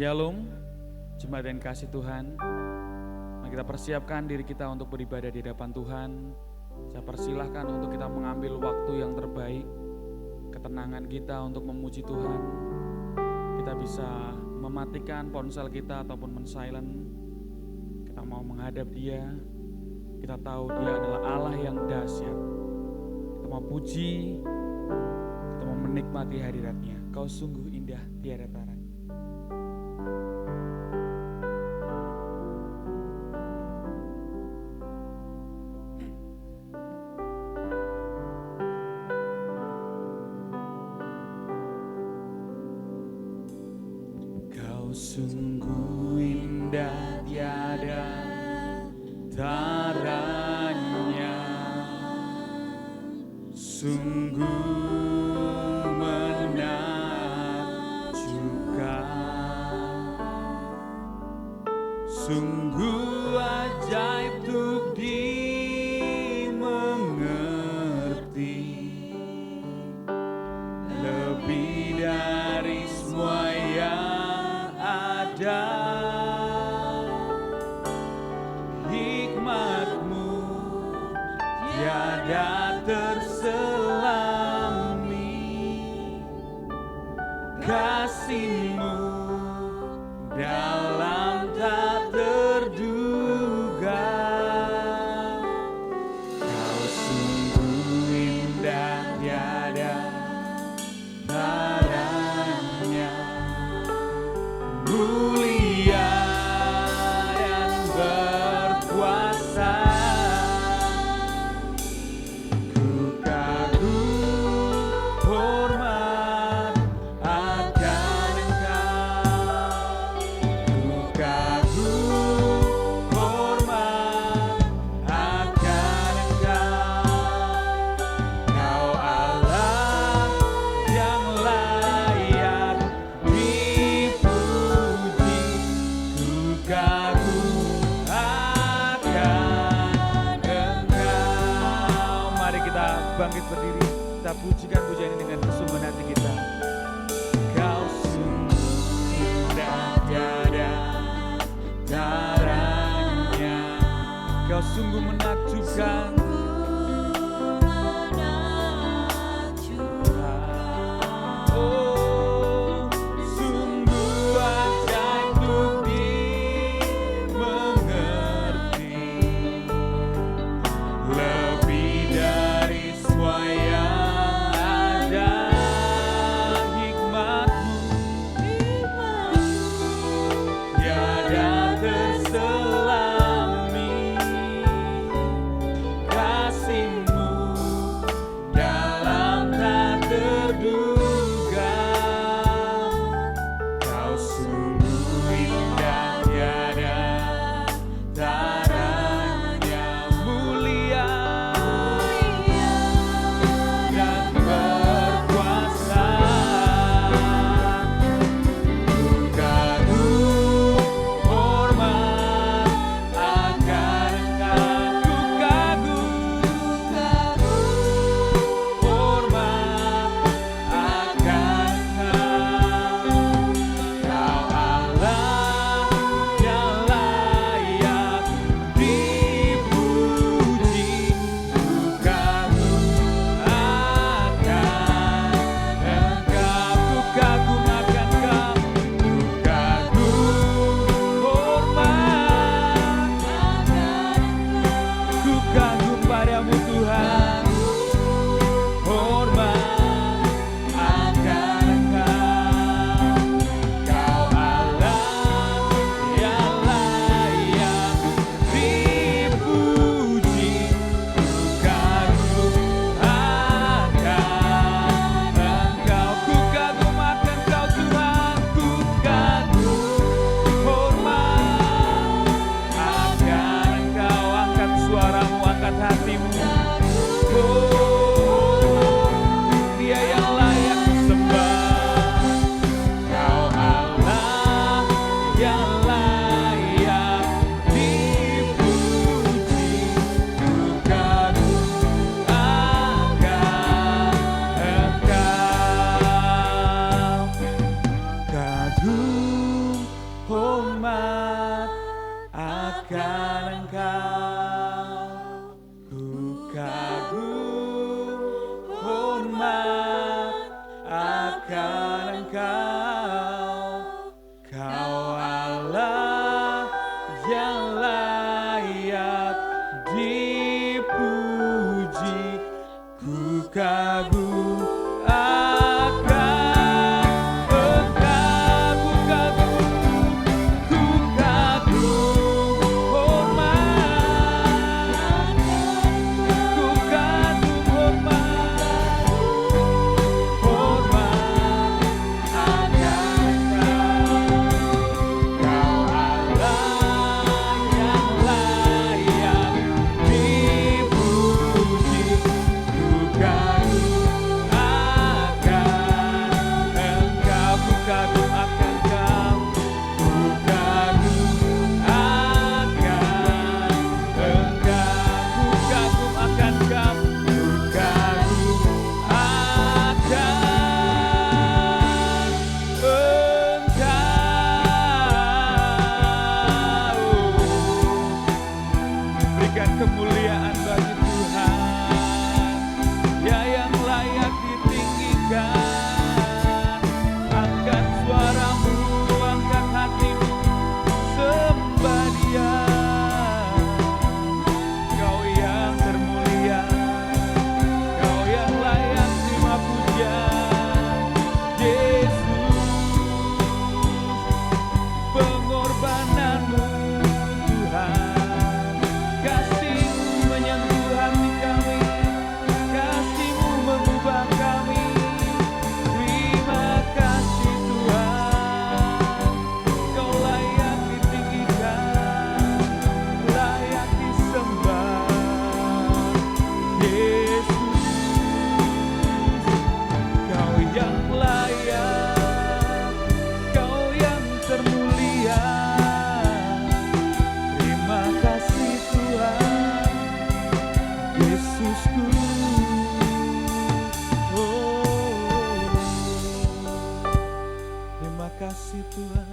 Shalom, jemaat dan kasih Tuhan. Mari kita persiapkan diri kita untuk beribadah di hadapan Tuhan. Saya persilahkan untuk kita mengambil waktu yang terbaik, ketenangan kita untuk memuji Tuhan. Kita bisa mematikan ponsel kita ataupun men-silent. Kita mau menghadap Dia. Kita tahu Dia adalah Allah yang dahsyat. Kita mau puji, kita mau menikmati hadirat-Nya. Kau sungguh indah tiada tara. Sungguh indah tiada taranya, sungguh menakjubkan, sungguh ajaib untuk dimengerti, lebih dari semua yang hikmat-Mu tiada terselami, kasih-Mu dalam tak terduga. Kau sungguh indah tiada taranya, mulia dan berkuasa. Ku kagum hormat akan Engkau. Ku kagum hormat akan Engkau. Kau Allah yang layak dipuji. Ku kagum akan Engkau. Mari kita bangkit berdiri, kita pujikan pujian ini dengan kesungguhan hati kita. Kau sungguh indah tiada taranya, Kau sungguh menakjubkan. Oh, sungguh ajaib untuk dimengerti, lebih dari semua yang ada. Hikmat-Mu tiada terselami, kagum akan Engkau, ku kagum, hormat, ku kagum hormat, akan Kau Allah yang layak dipuji, ku kagum akan Engkau, ku kagum akan Kau, ku kagum akan Engkau, ku kagum akan Kau, ku kagum akan Engkau. Berikan kemuliaan bagi Tuhan, Dia yang layak ditinggikan. Angkat suaramu, angkat hatimu, sembah Dia. Kau yang termulia, Kau yang layak terima pujian. Yesus, pengorbananmu Tuhan, kasih-Mu menyentuh hati kami, kasih-Mu mengubah kami. Terima kasih Tuhan, Kau layak ditinggikan, layak disembah. Yesus, Kau yang layak, Kau yang termulia. Terima kasih Tuhan, Yesusku. Oh, terima kasih Tuhan.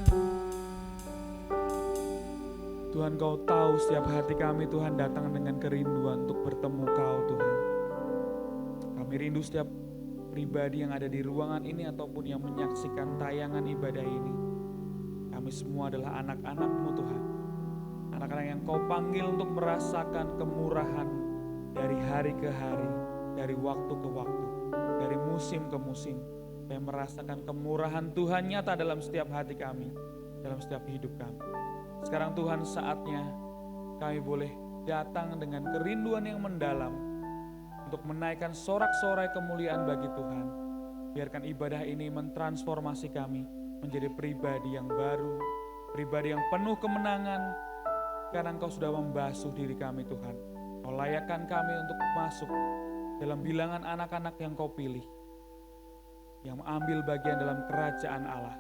Tuhan, Kau tahu setiap hati kami Tuhan datang dengan kerinduan untuk bertemu Kau Tuhan. Kami rindu setiap pribadi yang ada di ruangan ini ataupun yang menyaksikan tayangan ibadah ini. Kami semua adalah anak-anak-Mu Tuhan. Anak-anak yang Kau panggil untuk merasakan kemurahan dari hari ke hari, dari waktu ke waktu, dari musim ke musim. Kami merasakan kemurahan Tuhan nyata dalam setiap hati kami, dalam setiap hidup kami. Sekarang Tuhan, saatnya kami boleh datang dengan kerinduan yang mendalam untuk menaikkan sorak-sorai kemuliaan bagi Tuhan. Biarkan ibadah ini mentransformasi kami menjadi pribadi yang baru, pribadi yang penuh kemenangan, karena Engkau sudah membasuh diri kami Tuhan. Kau layakkan kami untuk masuk dalam bilangan anak-anak yang Kau pilih, yang mengambil bagian dalam kerajaan Allah.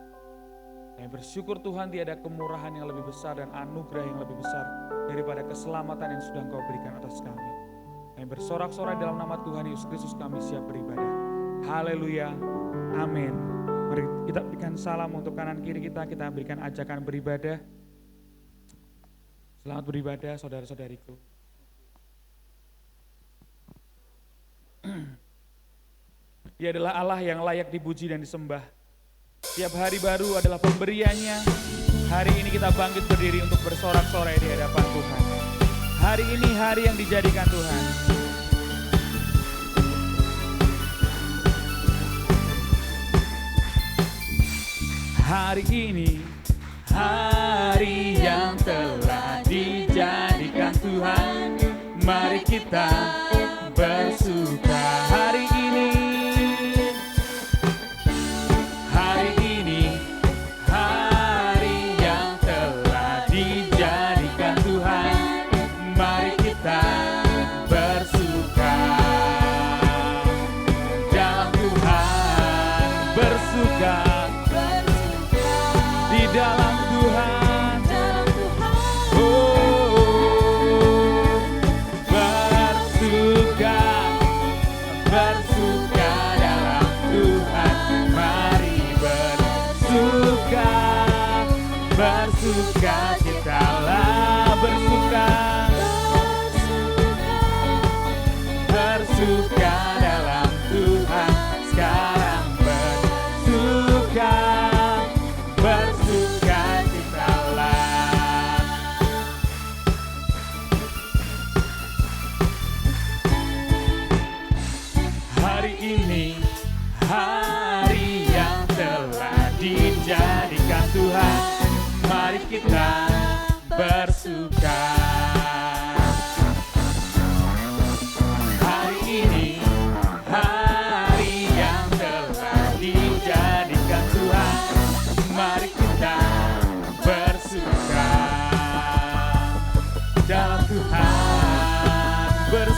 Kami bersyukur Tuhan, tiada kemurahan yang lebih besar dan anugerah yang lebih besar daripada keselamatan yang sudah Engkau berikan atas kami. Kami bersorak-sorai dalam nama Tuhan Yesus Kristus, kami siap beribadah. Haleluya, amin. Mari kita berikan salam untuk kanan kiri kita berikan ajakan beribadah. Selamat beribadah saudara-saudariku. Dia adalah Allah yang layak dipuji dan disembah. Tiap hari baru adalah pemberiannya. Hari ini kita bangkit berdiri untuk bersorak-sorai di hadapan Tuhan. Hari ini hari yang dijadikan Tuhan. Hari ini hari yang telah dijadikan Tuhan. Mari kita bersuka. Hari ini hari yang telah dijadikan Tuhan. Mari kita bersuka dalam Tuhan, bersuka di dalam Tuhan. Oh, bersuka dalam Tuhan. Mari bersuka citalah, bersuka dalam Tuhan. Sekarang bersuka citalah.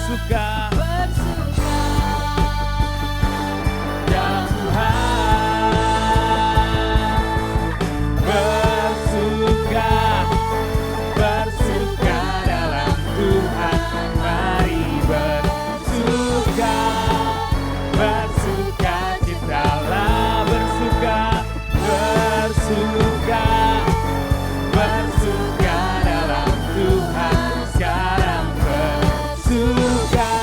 bersuka dalam Tuhan, bersuka dalam Tuhan, mari bersuka citalah, bersuka dalam Tuhan, sekarang bersuka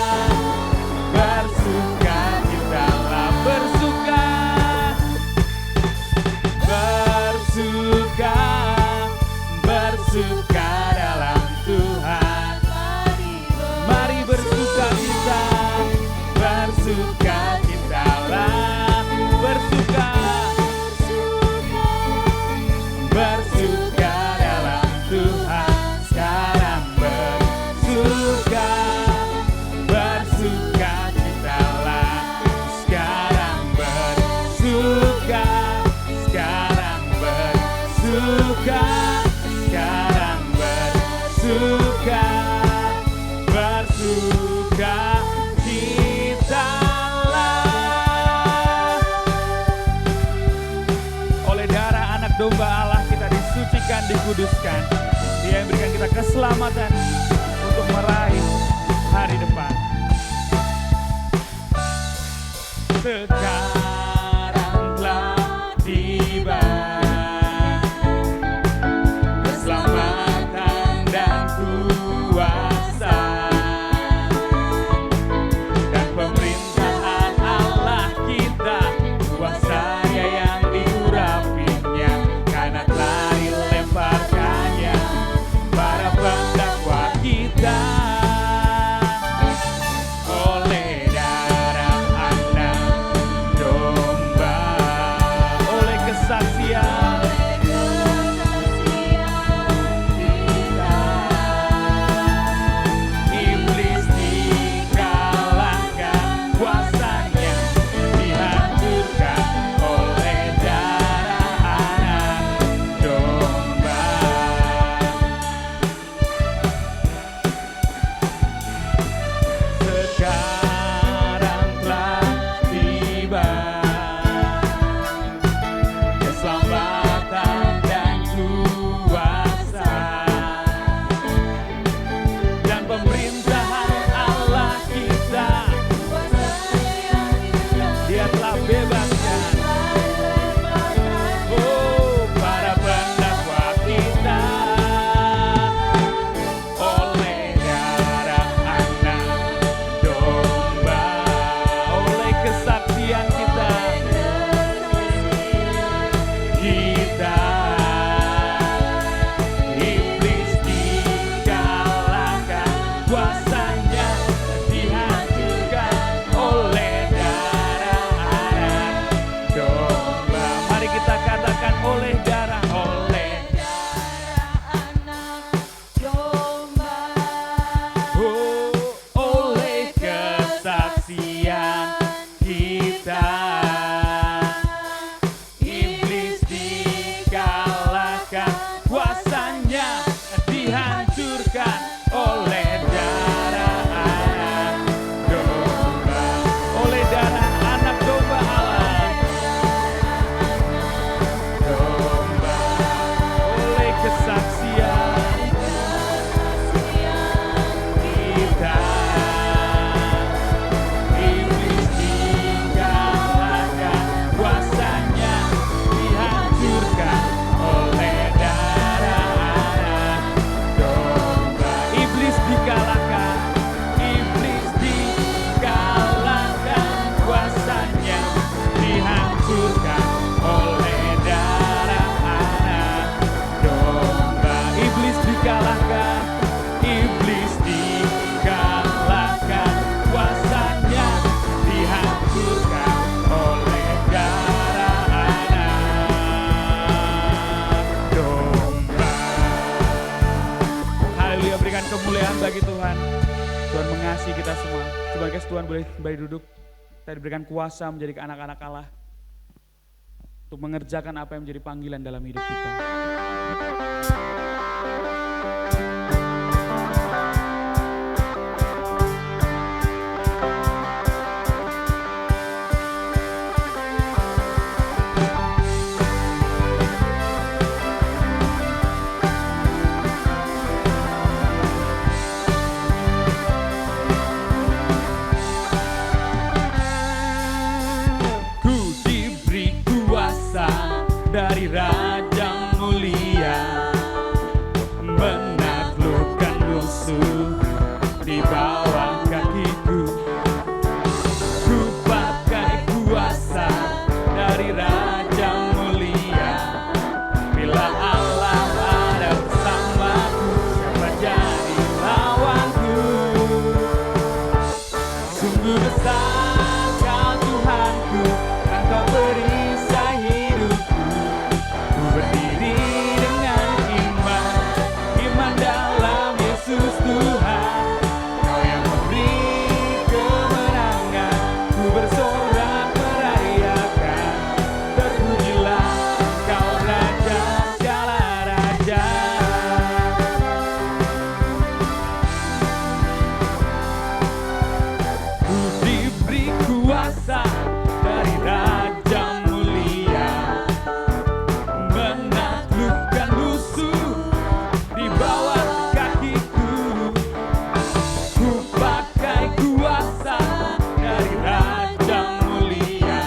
citalah, bersuka dalam Tuhan, mari bersuka kita, bersuka citalah, bersuka dalam Tuhan, sekarang bersuka citalah, sekarang bersuka citalah. Oleh darah anak domba Allah kita disucikan, dikuduskan. Dia yang berikan kita keselamatan untuk meraih hari depan. Sekarang telah tiba keselamatan dan kuasa dan pemerintahan Allah kita, kuasanya yang diurapinya, karena telah dilemparkannya para pendakwa kita. Oleh darah anak domba, oleh kesaksian kita, iblis dikalahkan, kuasanya dihancurkan oleh darah anak domba. Sekarang telah tiba keselamatan dan kuasa dan pemerintahan Allah kita. Dia telah bebaskan para pendakwa kita. Oleh darah anak domba, oleh kesaksian kita, iblis dikalahkan, kuasanya dihancurkan oleh darah anak domba. Mari kita katakan oleh darah oleh kesaksian kita, iblis dikalahkan, kuasanya dihancurkan oleh darah anak domba, oleh darah anak domba Allah, oleh kesaksian kita, iblis dikalahkan, kuasanya dihancurkan oleh darah anak domba. Iblis dikalahkan, kuasanya dihancurkan oleh darah anak domba. Iblis dikalahkan, kuasanya dihancurkan oleh darah anak domba. Haleluya, berikan kemuliaan bagi Tuhan. Tuhan mengasihi kita semua. Coba guys, Tuhan boleh kembali duduk. Kita diberikan kuasa menjadi anak-anak Allah untuk mengerjakan apa yang menjadi panggilan dalam hidup kita. dari Raja mulia, menaklukkan musuh di bawah kakiku. Ku pakai kuasa dari Raja mulia. Bila Allah ada bersamaku, siapa jadi lawanku? Sungguh besar Kau Tuhanku, Engkau perisai hidupku. Ku berdiri dengan iman, iman dalam Yesus Tuhan. Kau yang memberi kemenangan, ku bersorak merayakan. Terpujilah Engkau Raja segala raja. Ku diberi kuasa dari Raja mulia, menaklukkan musuh di bawah kakiku. Ku pakai kuasa dari Raja mulia.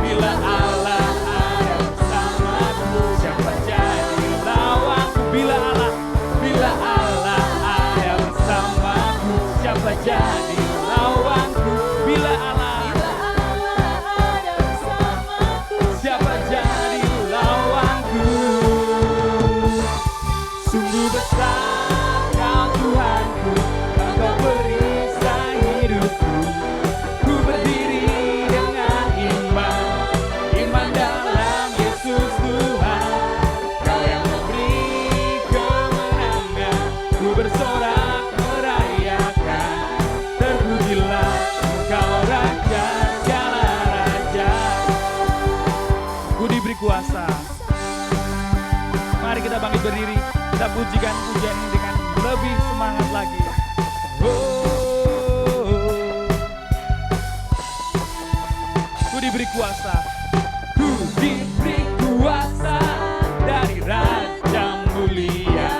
Bila Allah ada bersamaku, siapa jadi lawanku? Bila Allah ada bersamaku, siapa jadi lawanku? Bila Allah ada bersamaku, siapa jadi lawanku? Sungguh besar Kau Tuhanku, Engkau perisai hidupku. Ku berdiri dengan iman, iman dalam Yesus Tuhan. Kau yang memberi kemenangan, ku bersorak merayakan. Terpujilah Engkau Raja segala raja. Ku diberi kuasa. Mari kita bangkit berdiri, kita pujikan pujian ini dengan lebih semangat lagi. Ku diberi kuasa, ku diberi kuasa dari Raja mulia,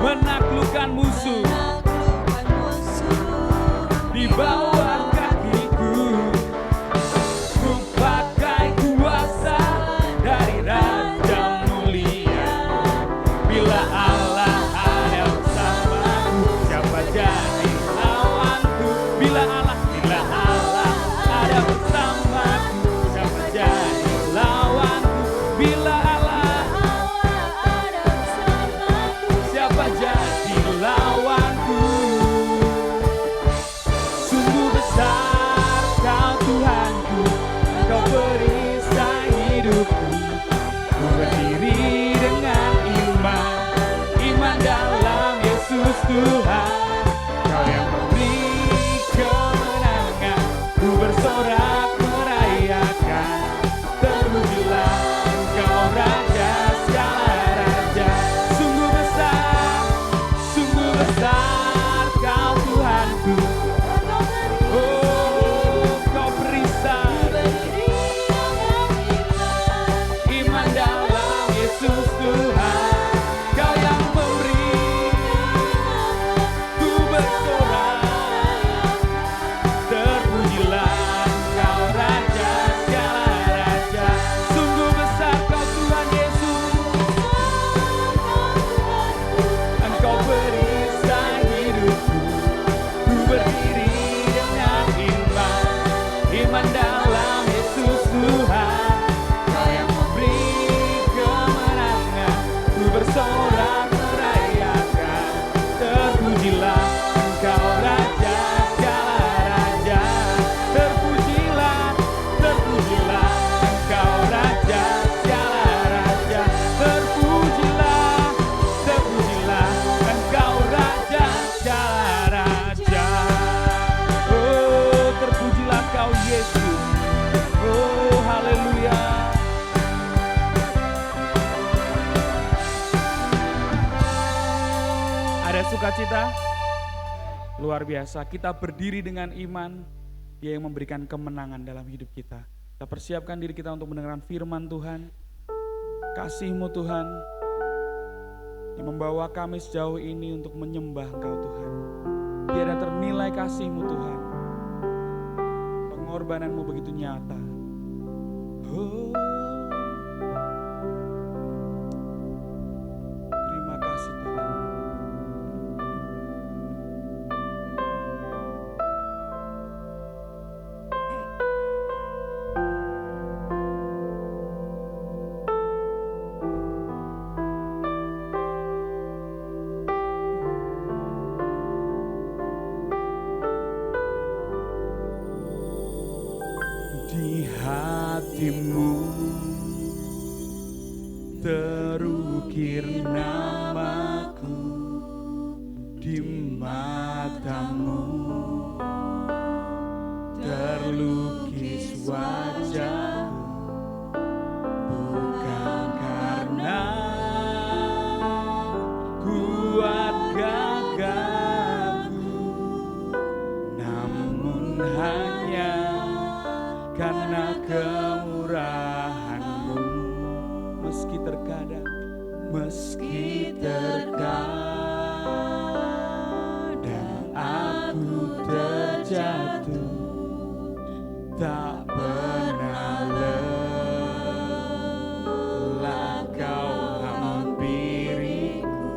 menaklukkan musuh menaklukkan musuh di bawah kakiku. Ku pakai kuasa dari Raja mulia. Bila Allah ada bersamaku, siapa jadi lawanku? Bila Allah ada bersamaku, siapa jadi lawanku? Bila Allah ada bersamaku, siapa jadi lawanku? Sungguh besar Kau Tuhanku, Engkau perisai hidupku. Ku berdiri dengan iman, iman dalam Yesus Tuhan. Kau yang memberi kemenangan, ku bersorak merayakan. Terpujilah Engkau Raja segala raja. Sungguh besar Kau Tuhanku. Oh, Kau perisai berdiri dengan iman dalam Yesus Tuhan. Kau yang memberi, ku bersorak. Terpujilah Engkau Raja segala raja. Sungguh besar Kau Tuhan Yesus. Engkau perisai hidupku. Ku berdiri dengan iman, iman dalam Yesus Tuhan. Kau yang memberi kemenangan, ku bersorak merayakan. Terpujilah Engkau Raja segala raja. Terpujilah Engkau Raja segala raja. Terpujilah Engkau Raja segala raja. Oh, terpujilah Kau Yesus. Oh, haleluya. Ada sukacita luar biasa. Kita berdiri dengan iman, Dia yang memberikan kemenangan dalam hidup kita. Kita persiapkan diri kita untuk mendengarkan firman Tuhan. Kasih-Mu Tuhan yang membawa kami sejauh ini untuk menyembah Engkau Tuhan. Tiada ternilai kasih-Mu Tuhan. Pengorbanan-Mu begitu nyata. Oh, di hatimu terukir namaku, di matamu terlukis wajahmu, bukan karena kuat gagahku, namun hanya karena kemurahan-Mu. Meski terkadang aku terjatuh, tak pernah lelah Kau hampiriku,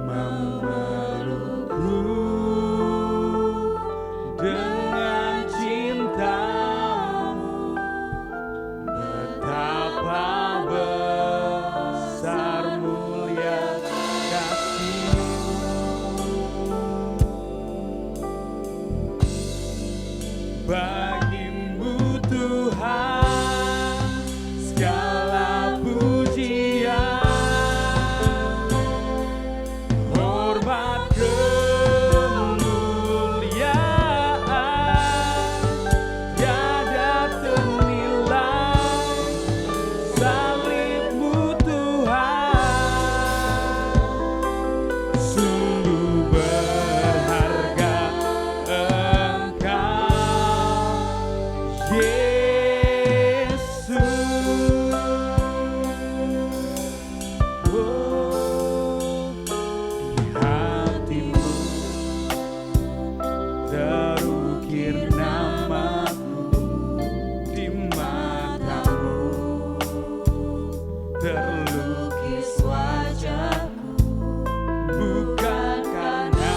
memelukku dengan cinta-Mu. Betapa besar mulia kasih-Mu. Bagi-Mu Tuhan segala pujian, hormat kemuliaan, tiada ternilai. Salib-Mu Tuhan, sungguh berharga Engkau, Yesus. Oh, di hatimu terukir namaku, di matamu terlukis wajahku, bukan karena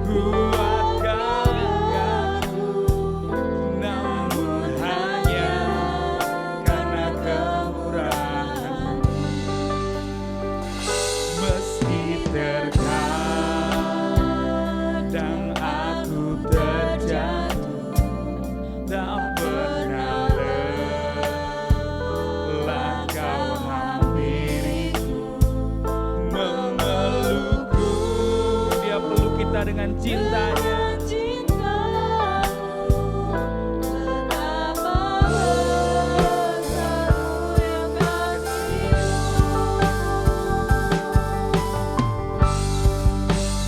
kuat gagahku, namun hanya karena kemurahan-Mu. Meski terkadang aku terjatuh, tak pernah lelah Kau hampiriku, memelukku. Dia peluk kita dengan cintanya.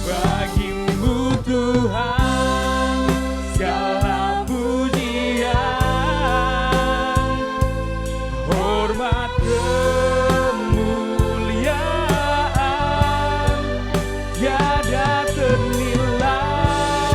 Bagi-Mu Tuhan segala pujian, hormat kemuliaan, tiada ternilai.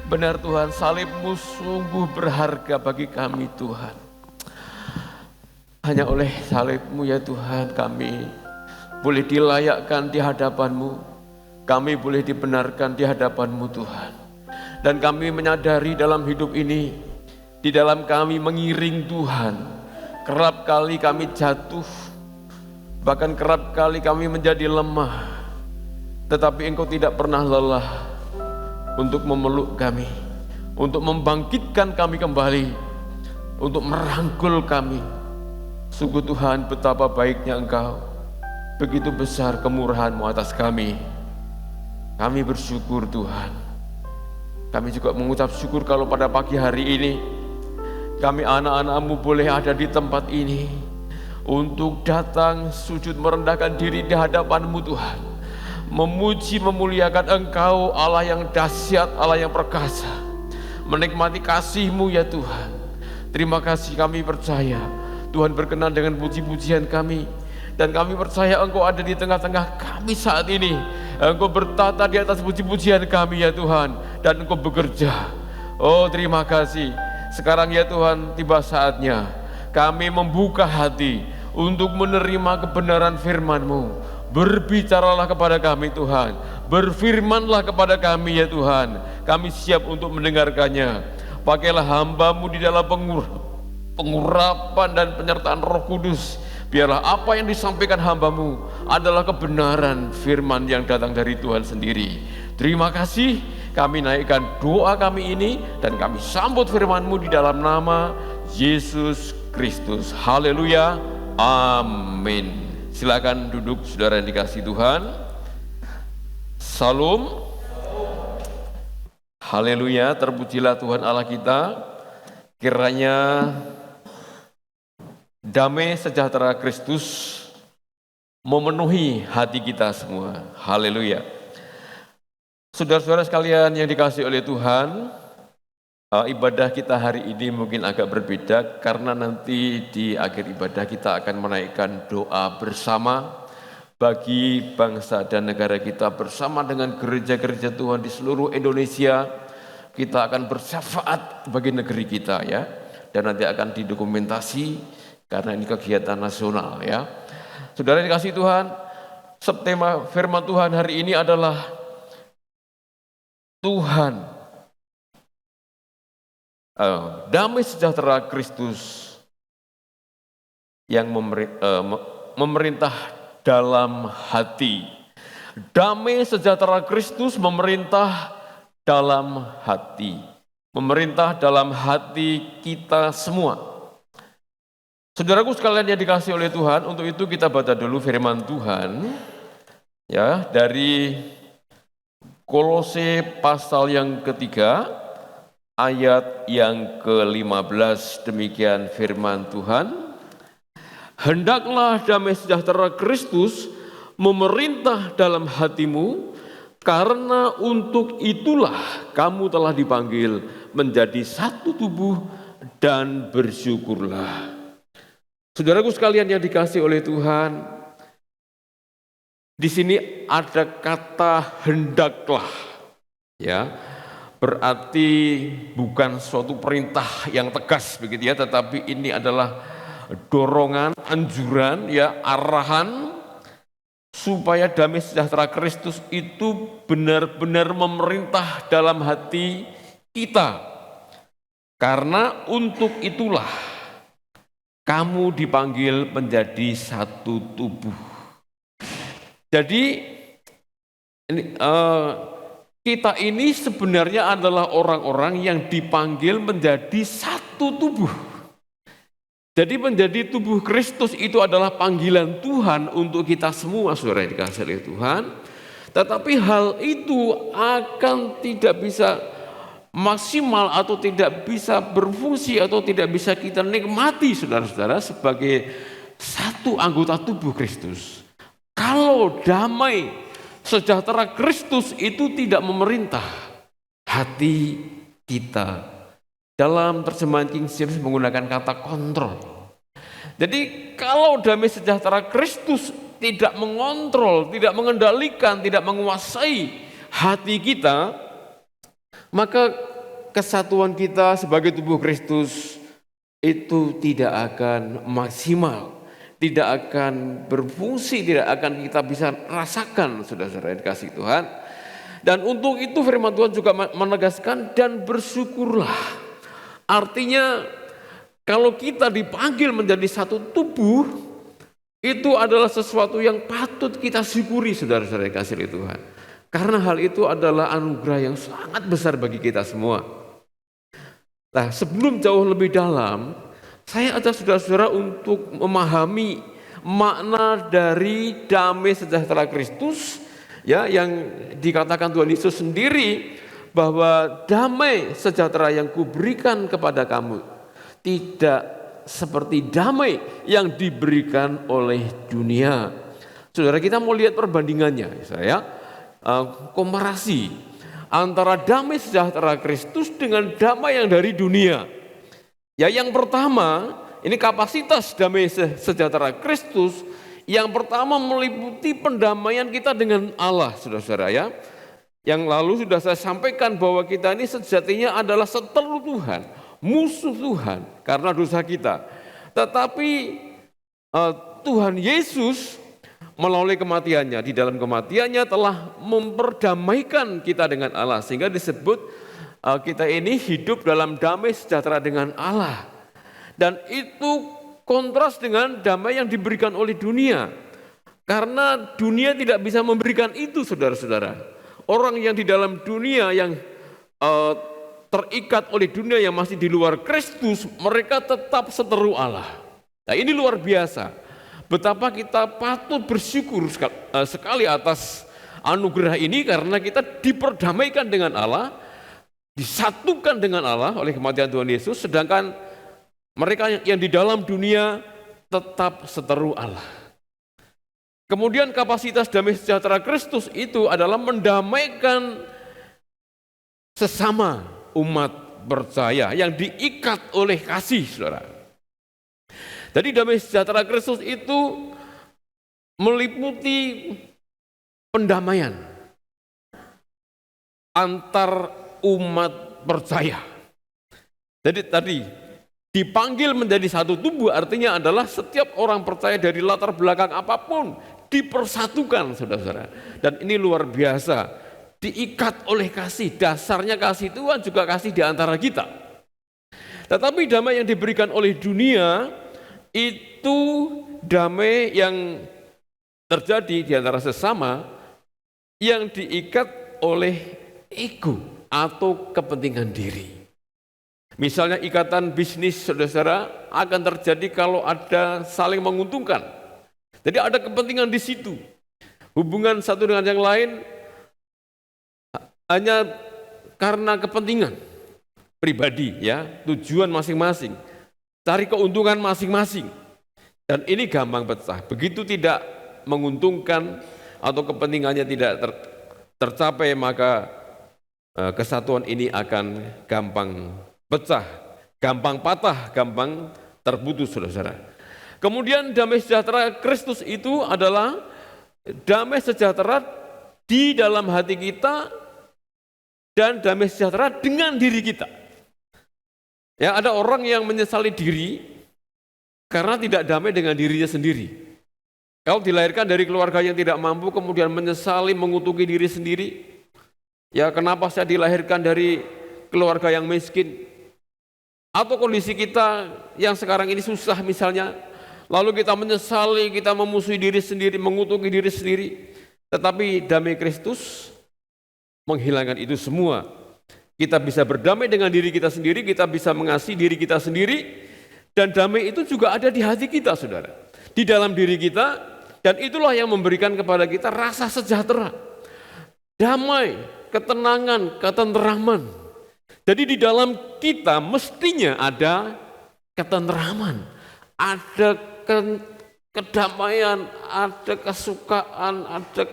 Benar Tuhan, salib-Mu sungguh berharga bagi kami Tuhan. Hanya oleh salib-Mu ya Tuhan kami boleh dilayakkan di hadapan-Mu. Kami boleh dibenarkan di hadapan-Mu Tuhan. Dan kami menyadari dalam hidup ini, di dalam kami mengiring Tuhan, kerap kali kami jatuh, bahkan kerap kali kami menjadi lemah. Tetapi Engkau tidak pernah lelah untuk memeluk kami, untuk membangkitkan kami kembali, untuk merangkul kami. Sungguh Tuhan, betapa baiknya Engkau, begitu besar kemurahan-Mu atas kami. Kami bersyukur Tuhan. Kami juga mengucap syukur kalau pada pagi hari ini kami anak-anak-Mu boleh ada di tempat ini untuk datang sujud merendahkan diri di hadapan-Mu Tuhan, memuji memuliakan Engkau Allah yang dahsyat, Allah yang perkasa, menikmati kasih-Mu ya Tuhan. Terima kasih, kami percaya Tuhan berkenan dengan puji-pujian kami, dan kami percaya Engkau ada di tengah-tengah kami saat ini. Engkau bertata di atas puji-pujian kami ya Tuhan, dan Engkau bekerja. Oh terima kasih. Sekarang ya Tuhan, tiba saatnya kami membuka hati untuk menerima kebenaran firman-Mu. Berbicaralah kepada kami Tuhan, berfirmanlah kepada kami ya Tuhan. Kami siap untuk mendengarkannya. Pakailah hamba-Mu di dalam pengurapan dan penyertaan Roh Kudus. Biarlah apa yang disampaikan hamba-Mu adalah kebenaran firman yang datang dari Tuhan sendiri. Terima kasih, kami naikkan doa kami ini dan kami sambut firman-Mu di dalam nama Yesus Kristus. Haleluya, amin. Silakan duduk saudara yang dikasihi Tuhan. Salam. Haleluya, terpujilah Tuhan Allah kita. Kiranya damai sejahtera Kristus memenuhi hati kita semua. Haleluya. Saudara-saudara sekalian yang dikasihi oleh Tuhan, ibadah kita hari ini mungkin agak berbeda karena nanti di akhir ibadah kita akan menaikkan doa bersama bagi bangsa dan negara kita bersama dengan gereja-gereja Tuhan di seluruh Indonesia. Kita akan bersyafaat bagi negeri kita ya, dan nanti akan didokumentasi karena ini kegiatan nasional ya. Saudara yang dikasihi Tuhan, subtema firman Tuhan hari ini adalah Tuhan, damai sejahtera Kristus yang memerintah dalam hati. Damai sejahtera Kristus memerintah dalam hati. Memerintah dalam hati kita semua. Saudaraku sekalian yang dikasihi oleh Tuhan, untuk itu kita baca dulu firman Tuhan ya dari Kolose pasal yang ketiga ayat yang ke-15. Demikian firman Tuhan. Hendaklah damai sejahtera Kristus memerintah dalam hatimu, karena untuk itulah kamu telah dipanggil menjadi satu tubuh, dan bersyukurlah. Saudaraku sekalian yang dikasihi oleh Tuhan, di sini ada kata hendaklah, ya, berarti bukan suatu perintah yang tegas begitu ya, tetapi ini adalah dorongan, anjuran, ya, arahan supaya damai sejahtera Kristus itu benar-benar memerintah dalam hati kita. Karena untuk itulah kamu dipanggil menjadi satu tubuh. Jadi kita ini sebenarnya adalah orang-orang yang dipanggil menjadi satu tubuh. Jadi menjadi tubuh Kristus itu adalah panggilan Tuhan untuk kita semua, saudara yang dikasihi oleh Tuhan. Tetapi hal itu akan tidak bisa maksimal atau tidak bisa berfungsi atau tidak bisa kita nikmati, saudara-saudara, sebagai satu anggota tubuh Kristus kalau damai sejahtera Kristus itu tidak memerintah hati kita. Dalam terjemahan King James menggunakan kata kontrol. Jadi kalau damai sejahtera Kristus tidak mengontrol, tidak mengendalikan, tidak menguasai hati kita, maka kesatuan kita sebagai tubuh Kristus itu tidak akan maksimal, tidak akan berfungsi, tidak akan kita bisa rasakan, saudara-saudara yang dikasihi Tuhan. Dan untuk itu firman Tuhan juga menegaskan dan bersyukurlah. Artinya kalau kita dipanggil menjadi satu tubuh, itu adalah sesuatu yang patut kita syukuri, saudara-saudara yang dikasihi Tuhan. Karena hal itu adalah anugerah yang sangat besar bagi kita semua. Nah, sebelum jauh lebih dalam, saya ajak saudara-saudara untuk memahami makna dari damai sejahtera Kristus, ya, yang dikatakan Tuhan Yesus sendiri bahwa damai sejahtera yang kuberikan kepada kamu tidak seperti damai yang diberikan oleh dunia. Saudara, kita mau lihat perbandingannya, saya komparasi antara damai sejahtera Kristus dengan damai yang dari dunia. Ya, yang pertama, ini kapasitas damai sejahtera Kristus. Yang pertama meliputi pendamaian kita dengan Allah, saudara-saudara ya. Yang lalu sudah saya sampaikan bahwa kita ini sejatinya adalah seteru Tuhan, musuh Tuhan karena dosa kita. Tetapi Tuhan Yesus melalui kematiannya, di dalam kematiannya telah memperdamaikan kita dengan Allah. Sehingga disebut kita ini hidup dalam damai sejahtera dengan Allah. Dan itu kontras dengan damai yang diberikan oleh dunia. Karena dunia tidak bisa memberikan itu, saudara-saudara. Orang yang di dalam dunia yang terikat oleh dunia yang masih di luar Kristus, mereka tetap seteru Allah. Nah, ini luar biasa. Betapa kita patut bersyukur sekali atas anugerah ini karena kita diperdamaikan dengan Allah, disatukan dengan Allah oleh kematian Tuhan Yesus, sedangkan mereka yang di dalam dunia tetap seteru Allah. Kemudian kapasitas damai sejahtera Kristus itu adalah mendamaikan sesama umat percaya yang diikat oleh kasih, saudara. Jadi damai sejahtera Kristus itu meliputi pendamaian antar umat percaya. Jadi tadi dipanggil menjadi satu tubuh artinya adalah setiap orang percaya dari latar belakang apapun dipersatukan, saudara-saudara. Dan ini luar biasa, diikat oleh kasih. Dasarnya kasih Tuhan juga kasih di antara kita. Tetapi damai yang diberikan oleh dunia itu damai yang terjadi di antara sesama yang diikat oleh ego atau kepentingan diri. Misalnya ikatan bisnis, saudara-saudara, akan terjadi kalau ada saling menguntungkan. Jadi ada kepentingan di situ. Hubungan satu dengan yang lain hanya karena kepentingan pribadi, ya, tujuan masing-masing, cari keuntungan masing-masing. Dan ini gampang pecah. Begitu tidak menguntungkan atau kepentingannya tidak tercapai, maka kesatuan ini akan gampang pecah, gampang patah, gampang terputus, saudara-saudara. Kemudian damai sejahtera Kristus itu adalah damai sejahtera di dalam hati kita dan damai sejahtera dengan diri kita. Ya, ada orang yang menyesali diri karena tidak damai dengan dirinya sendiri. Kalau dilahirkan dari keluarga yang tidak mampu kemudian menyesali, mengutuki diri sendiri. Ya, kenapa saya dilahirkan dari keluarga yang miskin? Atau kondisi kita yang sekarang ini susah misalnya. Lalu kita menyesali, kita memusuhi diri sendiri, mengutuki diri sendiri. Tetapi damai Kristus menghilangkan itu semua. Kita bisa berdamai dengan diri kita sendiri, kita bisa mengasihi diri kita sendiri. Dan damai itu juga ada di hati kita, saudara. Di dalam diri kita, dan itulah yang memberikan kepada kita rasa sejahtera. Damai, ketenangan, ketenteraman. Jadi di dalam kita mestinya ada ketenteraman, ada kedamaian, ada kesukaan, ada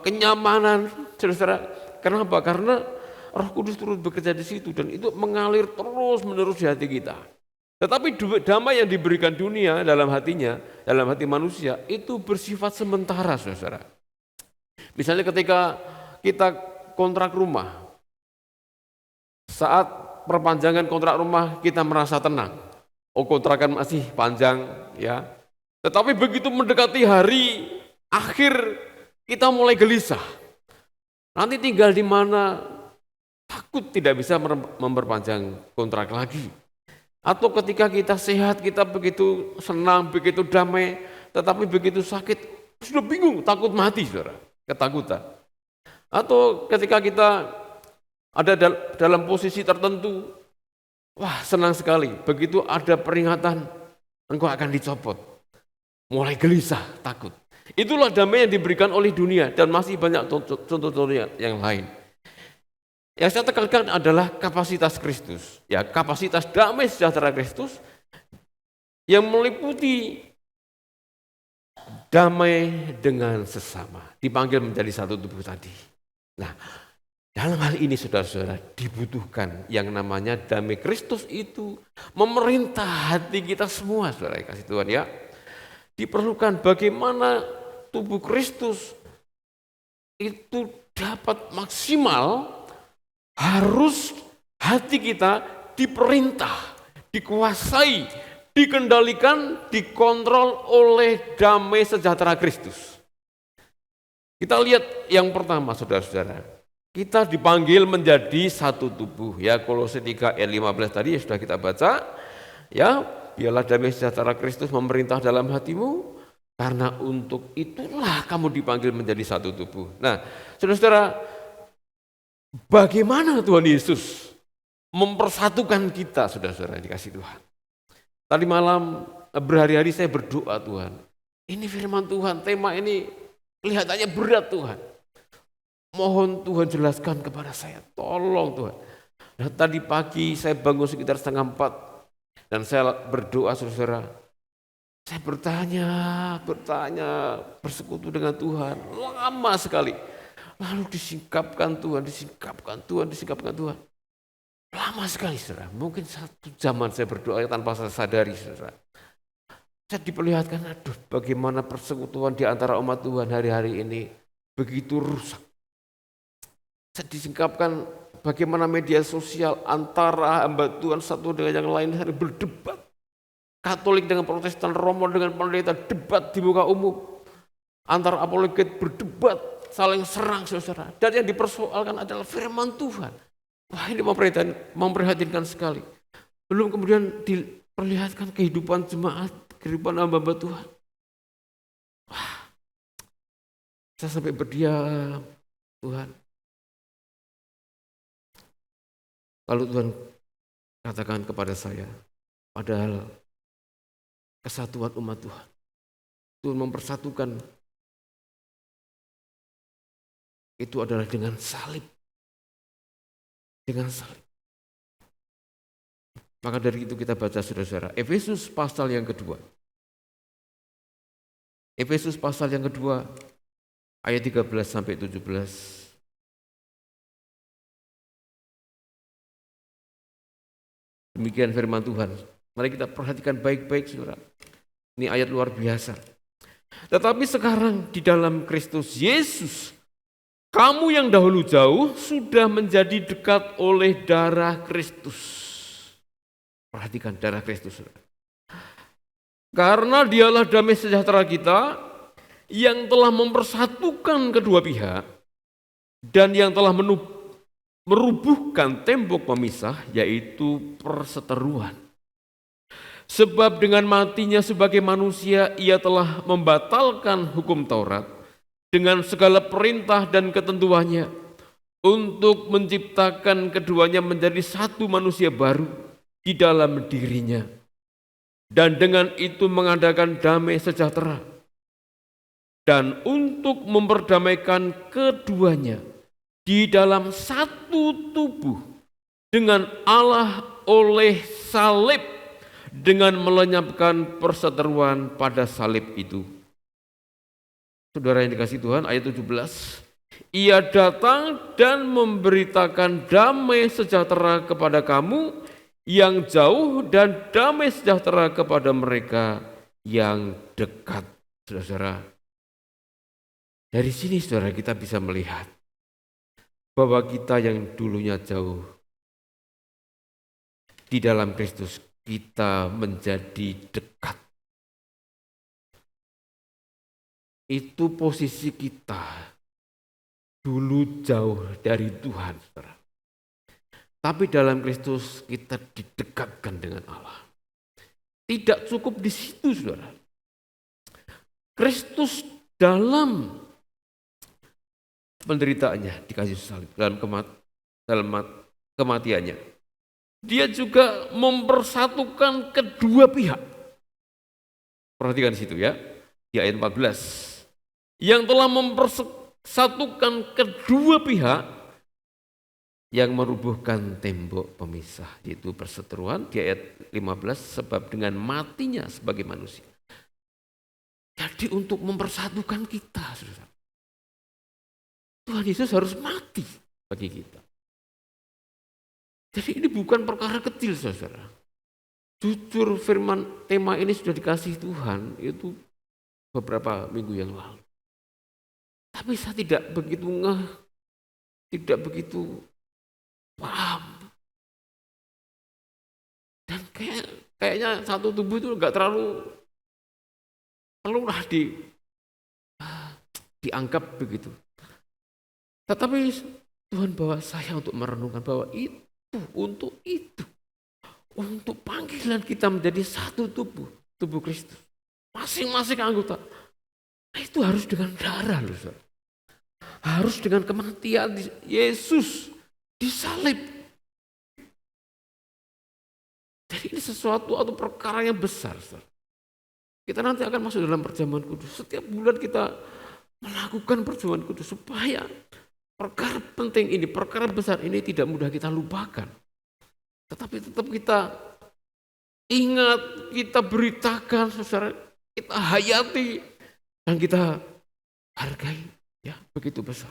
kenyamanan, saudara. Kenapa? Karena Roh Kudus turut bekerja di situ dan itu mengalir terus menerus di hati kita. Tetapi damai yang diberikan dunia dalam hatinya, dalam hati manusia itu bersifat sementara, saudara. Misalnya ketika kita kontrak rumah, Saat perpanjangan kontrak rumah kita merasa tenang. Oh, kontrakan masih panjang ya. Tetapi begitu mendekati hari akhir kita mulai gelisah. Nanti tinggal di mana, takut tidak bisa memperpanjang kontrak lagi. Atau ketika kita sehat, kita begitu senang, begitu damai, tetapi begitu sakit, sudah bingung, takut mati, saudara, ketakutan. Atau ketika kita ada dalam posisi tertentu, wah senang sekali, begitu ada peringatan, engkau akan dicopot. Mulai gelisah, takut. Itulah damai yang diberikan oleh dunia dan masih banyak contoh-contohnya yang lain. Yang saya tekankan adalah kapasitas Kristus, ya kapasitas damai sejahtera Kristus yang meliputi damai dengan sesama, dipanggil menjadi satu tubuh tadi. Nah, dalam hal ini saudara-saudara dibutuhkan yang namanya damai Kristus itu memerintah hati kita semua, saudara kasih Tuhan ya. Diperlukan bagaimana tubuh Kristus itu dapat maksimal, harus hati kita diperintah, dikuasai, dikendalikan, dikontrol oleh damai sejahtera Kristus. Kita lihat yang pertama saudara-saudara, kita dipanggil menjadi satu tubuh ya, Kolose 3 ayat 15 tadi sudah kita baca ya. Biarlah damai sejahtera Kristus memerintah dalam hatimu, karena untuk itulah kamu dipanggil menjadi satu tubuh. Nah, saudara-saudara, bagaimana Tuhan Yesus mempersatukan kita, saudara-saudara dikasih Tuhan. Tadi malam berhari-hari saya berdoa, Tuhan, ini firman Tuhan, tema ini kelihatannya berat Tuhan. Mohon Tuhan jelaskan kepada saya, tolong Tuhan. Nah, tadi pagi saya bangun sekitar 3:30, dan saya berdoa saudara, saya bertanya, bersekutu dengan Tuhan, lama sekali. Lalu disingkapkan Tuhan. Lama sekali saudara, mungkin 1 jaman saya berdoa tanpa saya sadari saudara. Saya diperlihatkan, aduh bagaimana persekutuan di antara umat Tuhan hari-hari ini begitu rusak. Saya disingkapkan bagaimana media sosial antara hamba Tuhan satu dengan yang lain hari berdebat. Katolik dengan Protestan, Romo dengan pendeta, debat di muka umum. Antara apologet berdebat, saling serang saudara. Dan yang dipersoalkan adalah firman Tuhan. Wah, ini memprihatinkan sekali. Belum kemudian diperlihatkan kehidupan jemaat, kehidupan hamba Tuhan. Wah, saya sampai berdiam, Tuhan. Lalu Tuhan katakan kepada saya, padahal kesatuan umat Tuhan, Tuhan mempersatukan itu adalah dengan salib. Dengan salib. Maka dari itu kita baca saudara-saudara, Efesus pasal yang kedua. Efesus pasal yang kedua, ayat 13 sampai 17. Demikian firman Tuhan. Mari kita perhatikan baik-baik saudara. Ini ayat luar biasa. Tetapi sekarang di dalam Kristus Yesus, kamu yang dahulu jauh sudah menjadi dekat oleh darah Kristus. Perhatikan darah Kristus saudara. Karena dialah damai sejahtera kita yang telah mempersatukan kedua pihak dan yang telah merubuhkan tembok pemisah, yaitu perseteruan. Sebab dengan matinya sebagai manusia, ia telah membatalkan hukum Taurat dengan segala perintah dan ketentuannya untuk menciptakan keduanya menjadi satu manusia baru di dalam dirinya. Dan dengan itu mengadakan damai sejahtera. Dan untuk memperdamaikan keduanya di dalam satu tubuh dengan Allah oleh salib, dengan melenyapkan perseteruan pada salib itu. Saudara yang dikasihi Tuhan, ayat 17. Ia datang dan memberitakan damai sejahtera kepada kamu yang jauh dan damai sejahtera kepada mereka yang dekat. Saudara, dari sini saudara kita bisa melihat bahwa kita yang dulunya jauh Di dalam Kristus kita menjadi dekat. Itu posisi kita dulu jauh dari Tuhan, saudara. Tapi dalam Kristus kita didekatkan dengan Allah. Tidak cukup di situ, saudara. Kristus dalam penderitaannya di kayu salib, dalam kematiannya, dia juga mempersatukan kedua pihak. Perhatikan di situ ya, di ayat 14. Yang telah mempersatukan kedua pihak yang merubuhkan tembok pemisah, yaitu perseteruan di ayat 15, sebab dengan matinya sebagai manusia. Jadi untuk mempersatukan kita, saudara, Tuhan Yesus harus mati bagi kita. Jadi ini bukan perkara kecil, saudara. Jujur firman tema ini sudah dikasih Tuhan itu beberapa minggu yang lalu. Tapi saya tidak begitu tidak begitu paham. Dan kayaknya satu tubuh itu enggak terlalu perlulah dianggap begitu. Tetapi Tuhan bawa saya untuk merenungkan bahwa untuk panggilan kita menjadi satu tubuh Kristus. Masing-masing anggota. Itu harus dengan darah loh, saudara. Harus dengan kematian Yesus disalib. Jadi ini sesuatu atau perkara yang besar, saudara. Kita nanti akan masuk dalam perjamuan kudus. Setiap bulan kita melakukan perjamuan kudus supaya perkara penting ini, perkara besar ini tidak mudah kita lupakan. Tetapi tetap kita ingat, kita beritakan, saudara, kita hayati, dan kita hargai, ya begitu besar.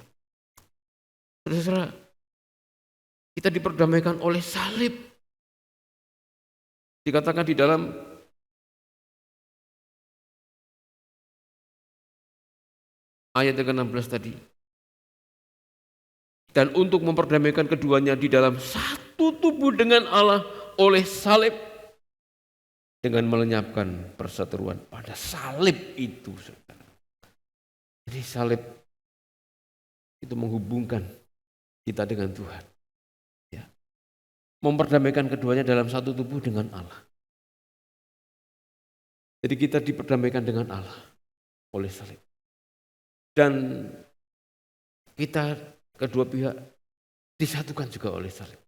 Saudara, kita diperdamaikan oleh salib. Dikatakan di dalam ayat ke-16 tadi. Dan untuk memperdamaikan keduanya di dalam satu tubuh dengan Allah oleh salib. Dengan melenyapkan perseteruan pada salib itu, saudara. Jadi salib itu menghubungkan kita dengan Tuhan. Ya. Memperdamaikan keduanya dalam satu tubuh dengan Allah. Jadi kita diperdamaikan dengan Allah oleh salib. Dan kita kedua pihak disatukan juga oleh salib.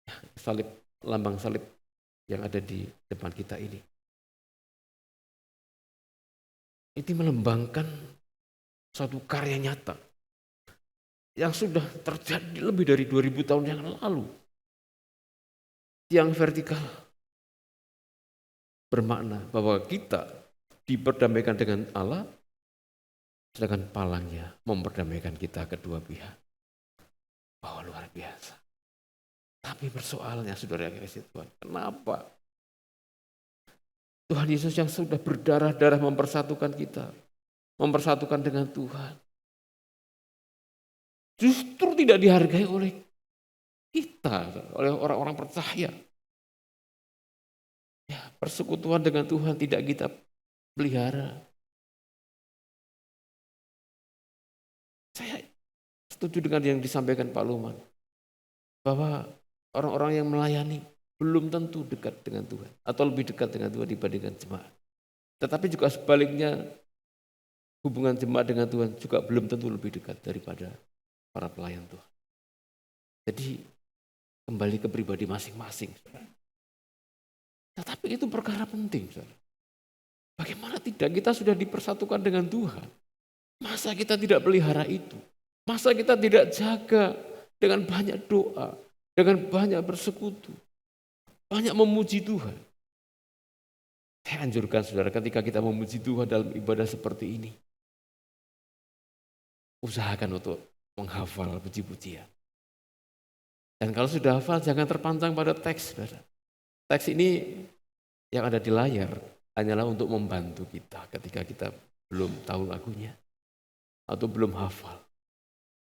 Ya, salib, lambang salib yang ada di depan kita ini. Ini melambangkan suatu karya nyata yang sudah terjadi lebih dari 2000 tahun yang lalu. Yang vertikal bermakna bahwa kita diperdamaikan dengan Allah, sedangkan palangnya memperdamaikan kita kedua pihak. Oh, luar biasa. Tapi persoalannya, saudara yang kasih Tuhan, kenapa Tuhan Yesus yang sudah berdarah-darah mempersatukan kita, mempersatukan dengan Tuhan, justru tidak dihargai oleh kita, oleh orang-orang percaya. Ya, persekutuan dengan Tuhan tidak kita pelihara. Saya setuju dengan yang disampaikan Pak Luman, bahwa orang-orang yang melayani belum tentu dekat dengan Tuhan atau lebih dekat dengan Tuhan dibandingkan jemaat. Tetapi juga sebaliknya, hubungan jemaat dengan Tuhan juga belum tentu lebih dekat daripada para pelayan Tuhan. Jadi kembali ke pribadi masing-masing. Tetapi itu perkara penting. Bagaimana tidak kita sudah dipersatukan dengan Tuhan? Masa kita tidak pelihara itu? Masa kita tidak jaga dengan banyak doa, dengan banyak bersekutu, banyak memuji Tuhan? Saya anjurkan saudara, ketika kita memuji Tuhan dalam ibadah seperti ini, usahakan untuk menghafal puji-pujian. Dan kalau sudah hafal, jangan terpancang pada teks, saudara. Teks ini yang ada di layar hanyalah untuk membantu kita ketika kita belum tahu lagunya atau belum hafal.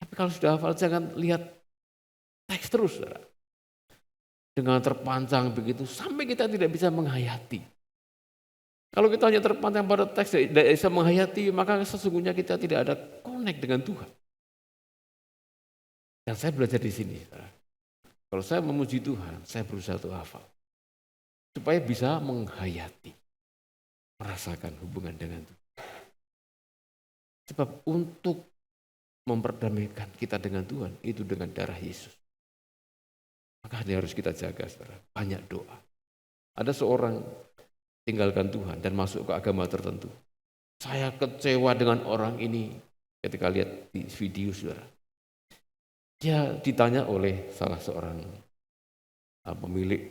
Tapi kalau sudah hafal, jangan lihat teks terus, saudara. dengan terpancang begitu sampai kita tidak bisa menghayati. Kalau kita hanya terpancang pada teks tidak bisa menghayati, maka sesungguhnya kita tidak ada connect dengan Tuhan. Dan saya belajar di sini. Kalau saya memuji Tuhan, saya berusaha untuk hafal. Supaya bisa menghayati, merasakan hubungan dengan Tuhan. Sebab untuk memperdamaikan kita dengan Tuhan, itu dengan darah Yesus. Maka ini harus kita jaga, saudara. Banyak doa. Ada seorang tinggalkan Tuhan dan masuk ke agama tertentu. Saya kecewa dengan orang ini ketika lihat di video, saudara. Dia ditanya oleh salah seorang pemilik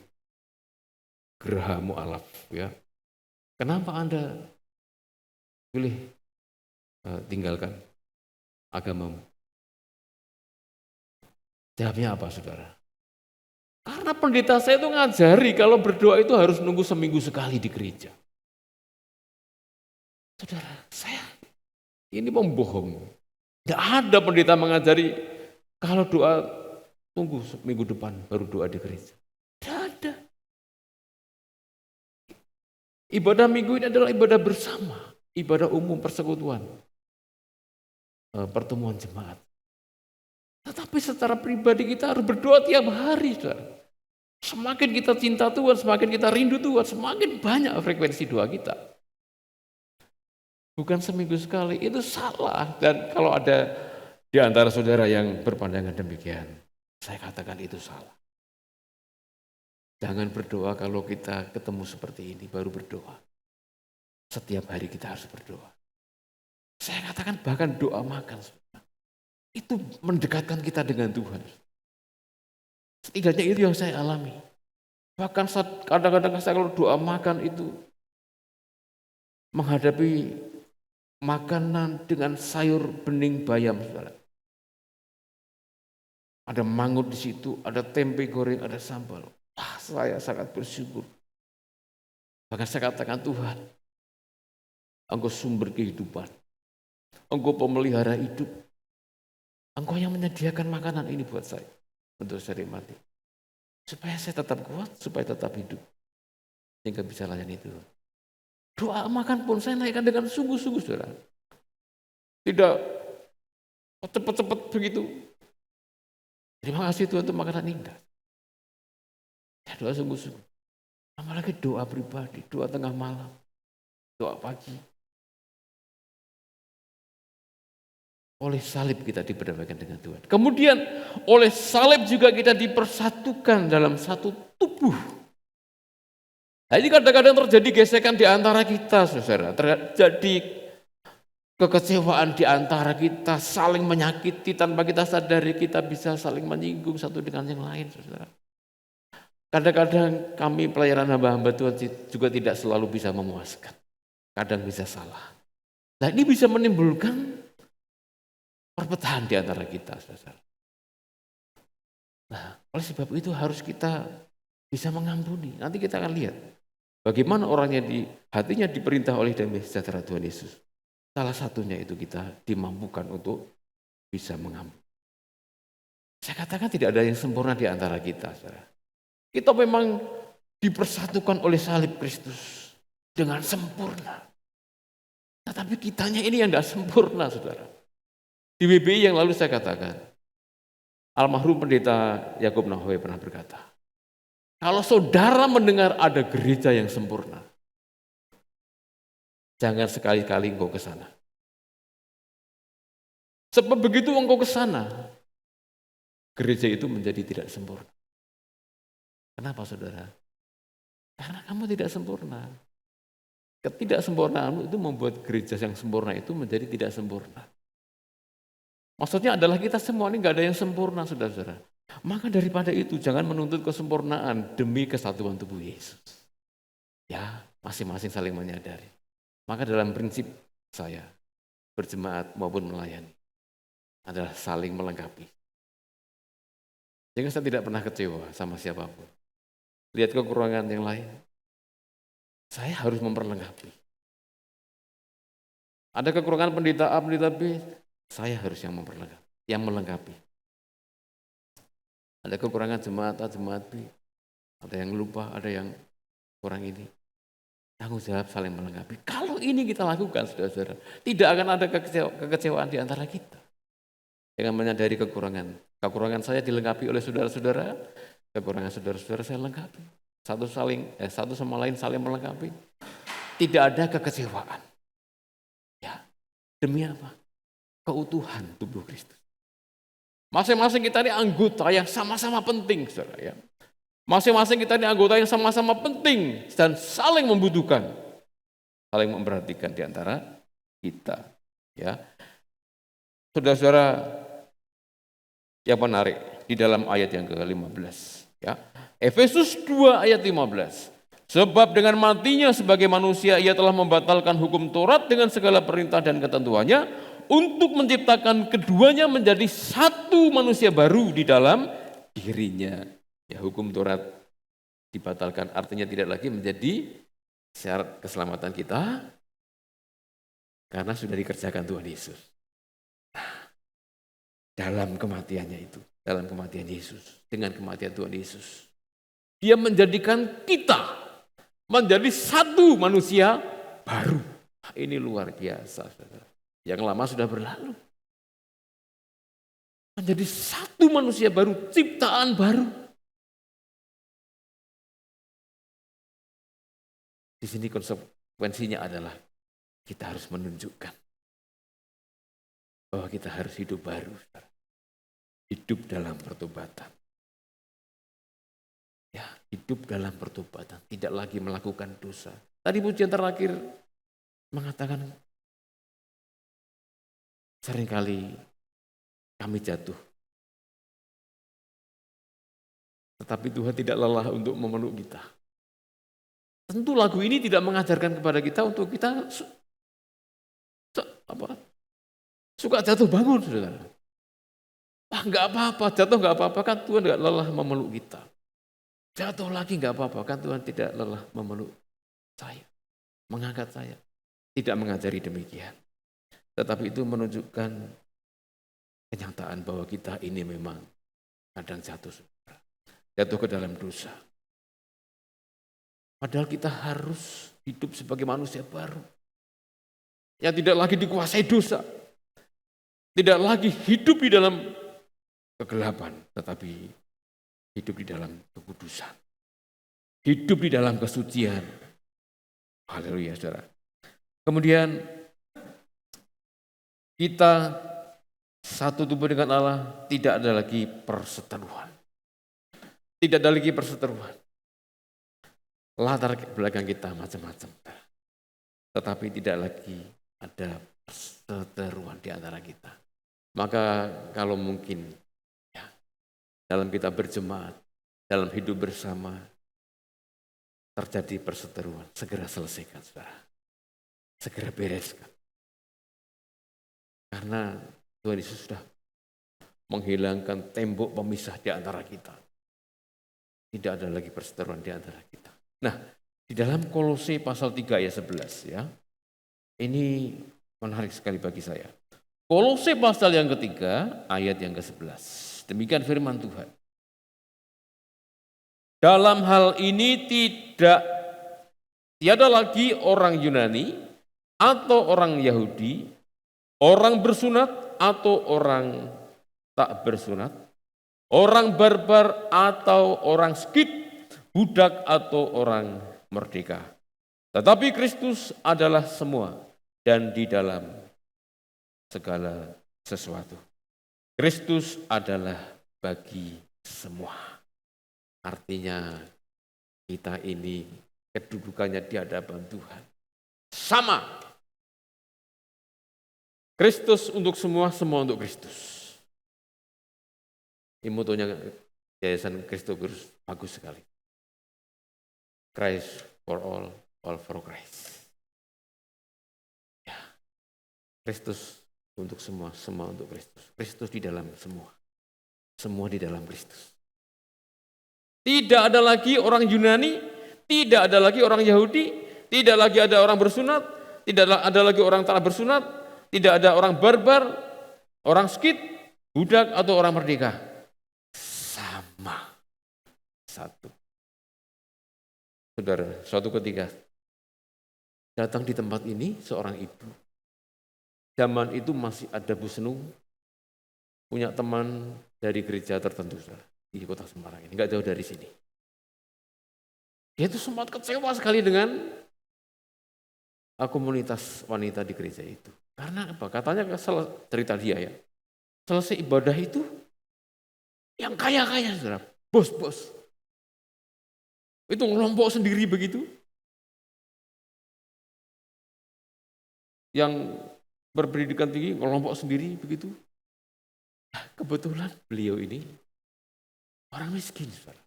geraha mu'alaf, ya. Kenapa Anda pilih tinggalkan agamamu? Jawabnya apa, saudara? Karena pendeta saya itu ngajari kalau berdoa itu harus nunggu seminggu sekali di gereja. Saudara, saya ini membohong. Tidak ada pendeta mengajari kalau doa tunggu minggu depan baru doa di gereja. Tidak ada. Ibadah minggu ini adalah ibadah bersama, ibadah umum persekutuan, pertemuan jemaat. Tetapi secara pribadi kita harus berdoa tiap hari, saudara. Semakin kita cinta Tuhan, semakin kita rindu Tuhan, semakin banyak frekuensi doa kita. Bukan seminggu sekali, itu salah. Dan kalau ada di antara saudara yang berpandangan demikian, saya katakan itu salah. Jangan berdoa kalau kita ketemu seperti ini, baru berdoa. Setiap hari kita harus berdoa. Saya katakan bahkan doa makan, itu mendekatkan kita dengan Tuhan. Setidaknya itu yang saya alami. Bahkan kadang-kadang saya kalau doa makan itu menghadapi makanan dengan sayur bening bayam, saudara. Ada mangut di situ, ada tempe goreng, ada sambal. Saya sangat bersyukur. Bahkan saya katakan, Tuhan, Engkau sumber kehidupan. Engkau pemelihara hidup. Engkau yang menyediakan makanan ini buat saya. Untuk saya nikmati. Supaya saya tetap kuat, supaya tetap hidup. Sehingga bisa layani Tuhan. Doa makan pun saya naikkan dengan sungguh-sungguh, saudara. Tidak cepat-cepat begitu. Terima kasih Tuhan untuk makanan indah. Ya, doa sungguh-sungguh. Apalagi doa pribadi, doa tengah malam, doa pagi. Oleh salib kita diperdamaikan dengan Tuhan. Kemudian oleh salib juga kita dipersatukan dalam satu tubuh. Nah, ini kadang-kadang terjadi gesekan di antara kita, saudara. Terjadi kekecewaan di antara kita, saling menyakiti tanpa kita sadari, kita bisa saling menyinggung satu dengan yang lain, saudara. Kadang-kadang kami pelayanan hamba-hamba Tuhan juga tidak selalu bisa memuaskan. Kadang bisa salah. Nah, ini bisa menimbulkan perpecahan di antara kita, saudara. Nah, oleh sebab itu harus kita bisa mengampuni. Nanti kita akan lihat bagaimana orangnya hatinya diperintah oleh damai sejahtera Tuhan Yesus. Salah satunya itu kita dimampukan untuk bisa mengampuni. Saya katakan tidak ada yang sempurna di antara kita, saudara. Kita memang dipersatukan oleh salib Kristus dengan sempurna. Tetapi kitanya ini yang tidak sempurna, saudara. Di WBI yang lalu saya katakan, almarhum pendeta Yakub Nahoe pernah berkata, kalau saudara mendengar ada gereja yang sempurna, jangan sekali-kali engkau ke sana. Sebab begitu engkau ke sana, gereja itu menjadi tidak sempurna. Kenapa, saudara? Karena kamu tidak sempurna. Ketidaksempurnaanmu itu membuat gereja yang sempurna itu menjadi tidak sempurna. Maksudnya adalah kita semua ini gak ada yang sempurna, saudara-saudara. Maka daripada itu jangan menuntut kesempurnaan demi kesatuan tubuh Yesus. Ya, masing-masing saling menyadari. Maka dalam prinsip saya berjemaat maupun melayani adalah saling melengkapi. Sehingga saya tidak pernah kecewa sama siapapun. Lihat kekurangan yang lain, saya harus memperlengkapi. Ada kekurangan pendeta A, pendeta B, saya harus yang memperlengkapi, yang melengkapi. Ada kekurangan jemaat A, jemaat B, Ada yang lupa, ada yang kurang ini. Tanggung jawab saling melengkapi. Kalau ini kita lakukan, saudara-saudara, tidak akan ada kekecewaan di antara kita. Dengan menyadari kekurangan. Kekurangan saya dilengkapi oleh saudara-saudara, kekurangan saudara-saudara saya lengkapi. Satu sama lain saling melengkapi. Tidak ada kekecewaan. Ya, demi apa? Keutuhan tubuh Kristus. Masing-masing kita ini anggota yang sama-sama penting, saudara ya. Masing-masing kita ini anggota yang sama-sama penting dan saling membutuhkan, saling memperhatikan di antara kita. Ya, saudara-saudara, yang menarik di dalam ayat yang ke-15. Ya, Efesus 2 ayat 15. Sebab dengan matinya sebagai manusia ia telah membatalkan hukum Taurat dengan segala perintah dan ketentuannya untuk menciptakan keduanya menjadi satu manusia baru di dalam dirinya. Ya, hukum Taurat dibatalkan, artinya tidak lagi menjadi syarat keselamatan kita karena sudah dikerjakan Tuhan Yesus. Nah, dalam kematiannya itu, dalam kematian Yesus, dengan kematian Tuhan Yesus, Dia menjadikan kita menjadi satu manusia baru. Ini luar biasa, saudara. Yang lama sudah berlalu. Menjadi satu manusia baru, ciptaan baru. Di sini konsekuensinya adalah kita harus menunjukkan bahwa kita harus hidup baru, saudara. Hidup dalam pertobatan. Ya, hidup dalam pertobatan, tidak lagi melakukan dosa. Tadi pujian terakhir mengatakan seringkali kami jatuh. Tetapi Tuhan tidak lelah untuk memeluk kita. Tentu lagu ini tidak mengajarkan kepada kita untuk kita suka jatuh bangun, saudara. Enggak apa-apa, jatuh enggak apa-apa, kan Tuhan enggak lelah memeluk kita. Jatuh lagi enggak apa-apa, kan Tuhan tidak lelah memeluk saya, mengangkat saya. Tidak mengajari demikian. Tetapi itu menunjukkan kenyataan bahwa kita ini memang kadang jatuh, saudara. Jatuh ke dalam dosa. Padahal kita harus hidup sebagai manusia baru. Yang tidak lagi dikuasai dosa. Tidak lagi hidup di dalam kegelapan, tetapi hidup di dalam kekudusan. Hidup di dalam kesucian. Haleluya, saudara. Kemudian kita satu tubuh dengan Allah, tidak ada lagi perseteruan. Tidak ada lagi perseteruan. Latar belakang kita macam-macam. Tetapi tidak lagi ada perseteruan di antara kita. Maka kalau mungkin ya, dalam kita berjemaat, dalam hidup bersama, terjadi perseteruan, segera selesaikan, saudara. Segera bereskan. Karena Tuhan Yesus sudah menghilangkan tembok pemisah di antara kita. Tidak ada lagi perseteruan di antara kita. Nah, di dalam Kolose pasal 3 ayat 11 ya. Ini menarik sekali bagi saya. Kolose pasal yang ketiga ayat yang ke-11. Demikian firman Tuhan. Dalam hal ini tiada lagi orang Yunani atau orang Yahudi, orang bersunat atau orang tak bersunat, orang barbar atau orang skit, budak atau orang merdeka. Tetapi Kristus adalah semua dan di dalam segala sesuatu. Kristus adalah bagi semua. Artinya kita ini kedudukannya di hadapan Tuhan sama. Kristus untuk semua, semua untuk Kristus. Ini motonya Yayasan Christogurus bagus sekali. Christ for all for Christ. Ya. Kristus untuk semua, semua untuk Kristus. Kristus di dalam semua. Semua di dalam Kristus. Tidak ada lagi orang Yunani, tidak ada lagi orang Yahudi, tidak lagi ada orang bersunat, tidak ada lagi orang tak bersunat, tidak ada orang barbar, orang skit, budak atau orang merdeka. Sama. Satu. Saudara, suatu ketika datang di tempat ini seorang ibu. Zaman itu masih ada Bu Senung, punya teman dari gereja tertentu, saudara, di kota Semarang ini, nggak jauh dari sini. Dia itu sempat kecewa sekali dengan komunitas wanita di gereja itu. Karena apa? Katanya cerita dia ya, selesai ibadah itu yang kaya-kaya, saudara, bos-bos, itu ngelompok sendiri begitu. Yang berpendidikan tinggi ngelompok sendiri begitu. Nah, kebetulan beliau ini orang miskin, saudara,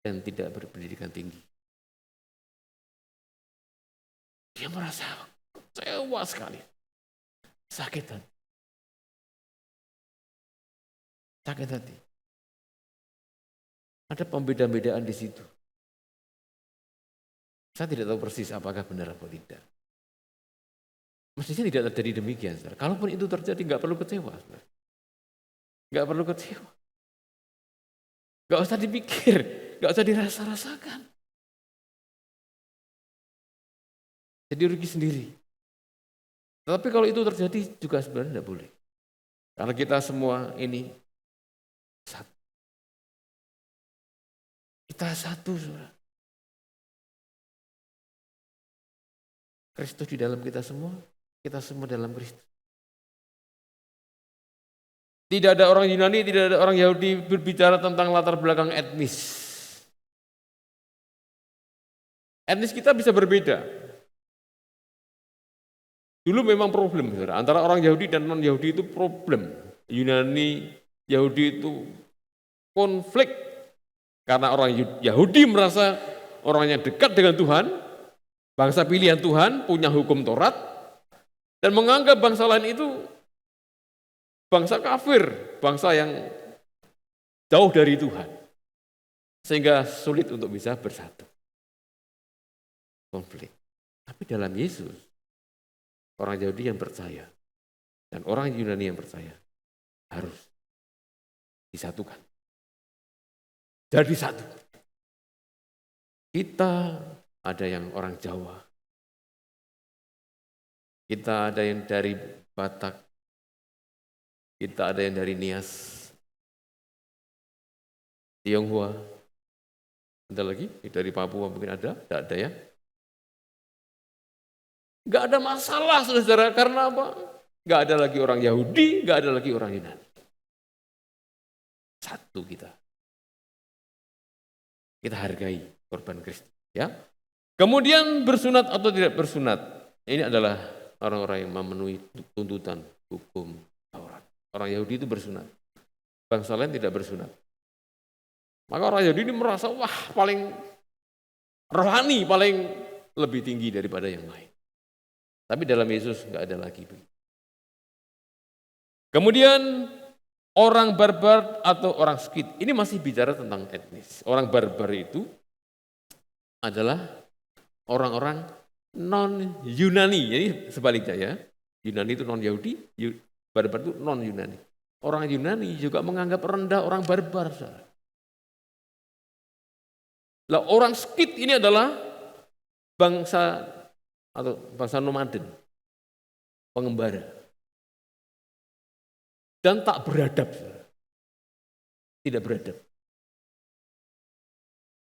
dan tidak berpendidikan tinggi. Dia merasa kecewa sekali, sakit hati. Sakit hati. Ada pembeda-bedaan di situ. Saya tidak tahu persis apakah benar atau tidak. Mestinya tidak terjadi demikian, saudara. Kalaupun itu terjadi, nggak perlu kecewa, saudara. Nggak perlu kecewa. Nggak usah dipikir, nggak usah dirasa-rasakan. Jadi rugi sendiri. Tetapi kalau itu terjadi juga sebenarnya tidak boleh. Karena kita semua ini satu. Kita satu, saudara. Kristus di dalam kita semua dalam Kristus. Tidak ada orang Yunani, tidak ada orang Yahudi berbicara tentang latar belakang etnis. Etnis kita bisa berbeda. Dulu memang problem, saudara. Antara orang Yahudi dan non-Yahudi itu problem. Yunani, Yahudi itu konflik. Karena orang Yahudi merasa orangnya dekat dengan Tuhan, bangsa pilihan Tuhan, punya hukum Taurat, dan menganggap bangsa lain itu bangsa kafir, bangsa yang jauh dari Tuhan. Sehingga sulit untuk bisa bersatu. Konflik. Tapi dalam Yesus, orang Yahudi yang percaya dan orang Yunani yang percaya harus disatukan. Jadi satu. Kita ada yang orang Jawa. Kita ada yang dari Batak. Kita ada yang dari Nias. Tionghoa. Ada lagi? Dari Papua mungkin ada? Tidak ada ya? Enggak ada masalah, saudara. Karena apa? Enggak ada lagi orang Yahudi, enggak ada lagi orang Yunani. Satu kita. Kita hargai korban Kristus. Ya. Kemudian bersunat atau tidak bersunat. Ini adalah orang-orang yang memenuhi tuntutan hukum Taurat. Orang Yahudi itu bersunat. Bangsa lain tidak bersunat. Maka orang Yahudi ini merasa, wah paling rohani, paling lebih tinggi daripada yang lain. Tapi dalam Yesus enggak ada lagi. Kemudian orang barbar atau orang Skit, ini masih bicara tentang etnis. Orang barbar itu adalah orang-orang non-Yunani, jadi sebaliknya ya. Yunani itu non-Yahudi, barbar itu non-Yunani. Orang Yunani juga menganggap rendah orang barbar. Lah orang Skit ini adalah bangsa atau bangsa nomaden, pengembara. Dan tak beradab, tidak beradab.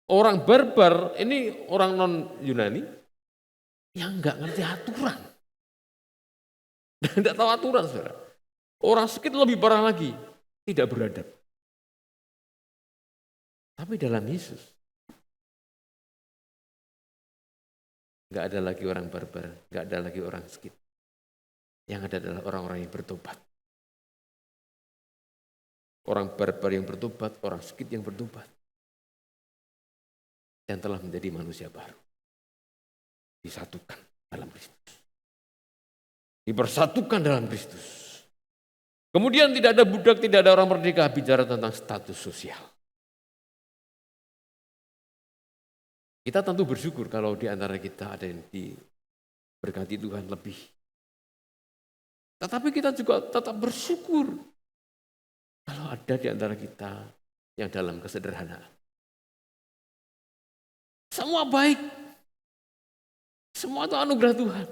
Orang barbar ini orang non-Yunani yang nggak ngerti aturan. Dan tidak tahu aturan, saudara. Orang Skit lebih parah lagi, tidak beradab. Tapi dalam Yesus, nggak ada lagi orang barbar, nggak ada lagi orang Skit. Yang ada adalah orang-orang yang bertobat. Orang barbar yang bertobat, orang Skit yang bertobat. Dan telah menjadi manusia baru. Disatukan dalam Kristus. Dipersatukan dalam Kristus. Kemudian tidak ada budak, tidak ada orang merdeka, bicara tentang status sosial. Kita tentu bersyukur kalau di antara kita ada yang diberkati Tuhan lebih. Tetapi kita juga tetap bersyukur kalau ada di antara kita yang dalam kesederhanaan. Semua baik. Semua itu anugerah Tuhan.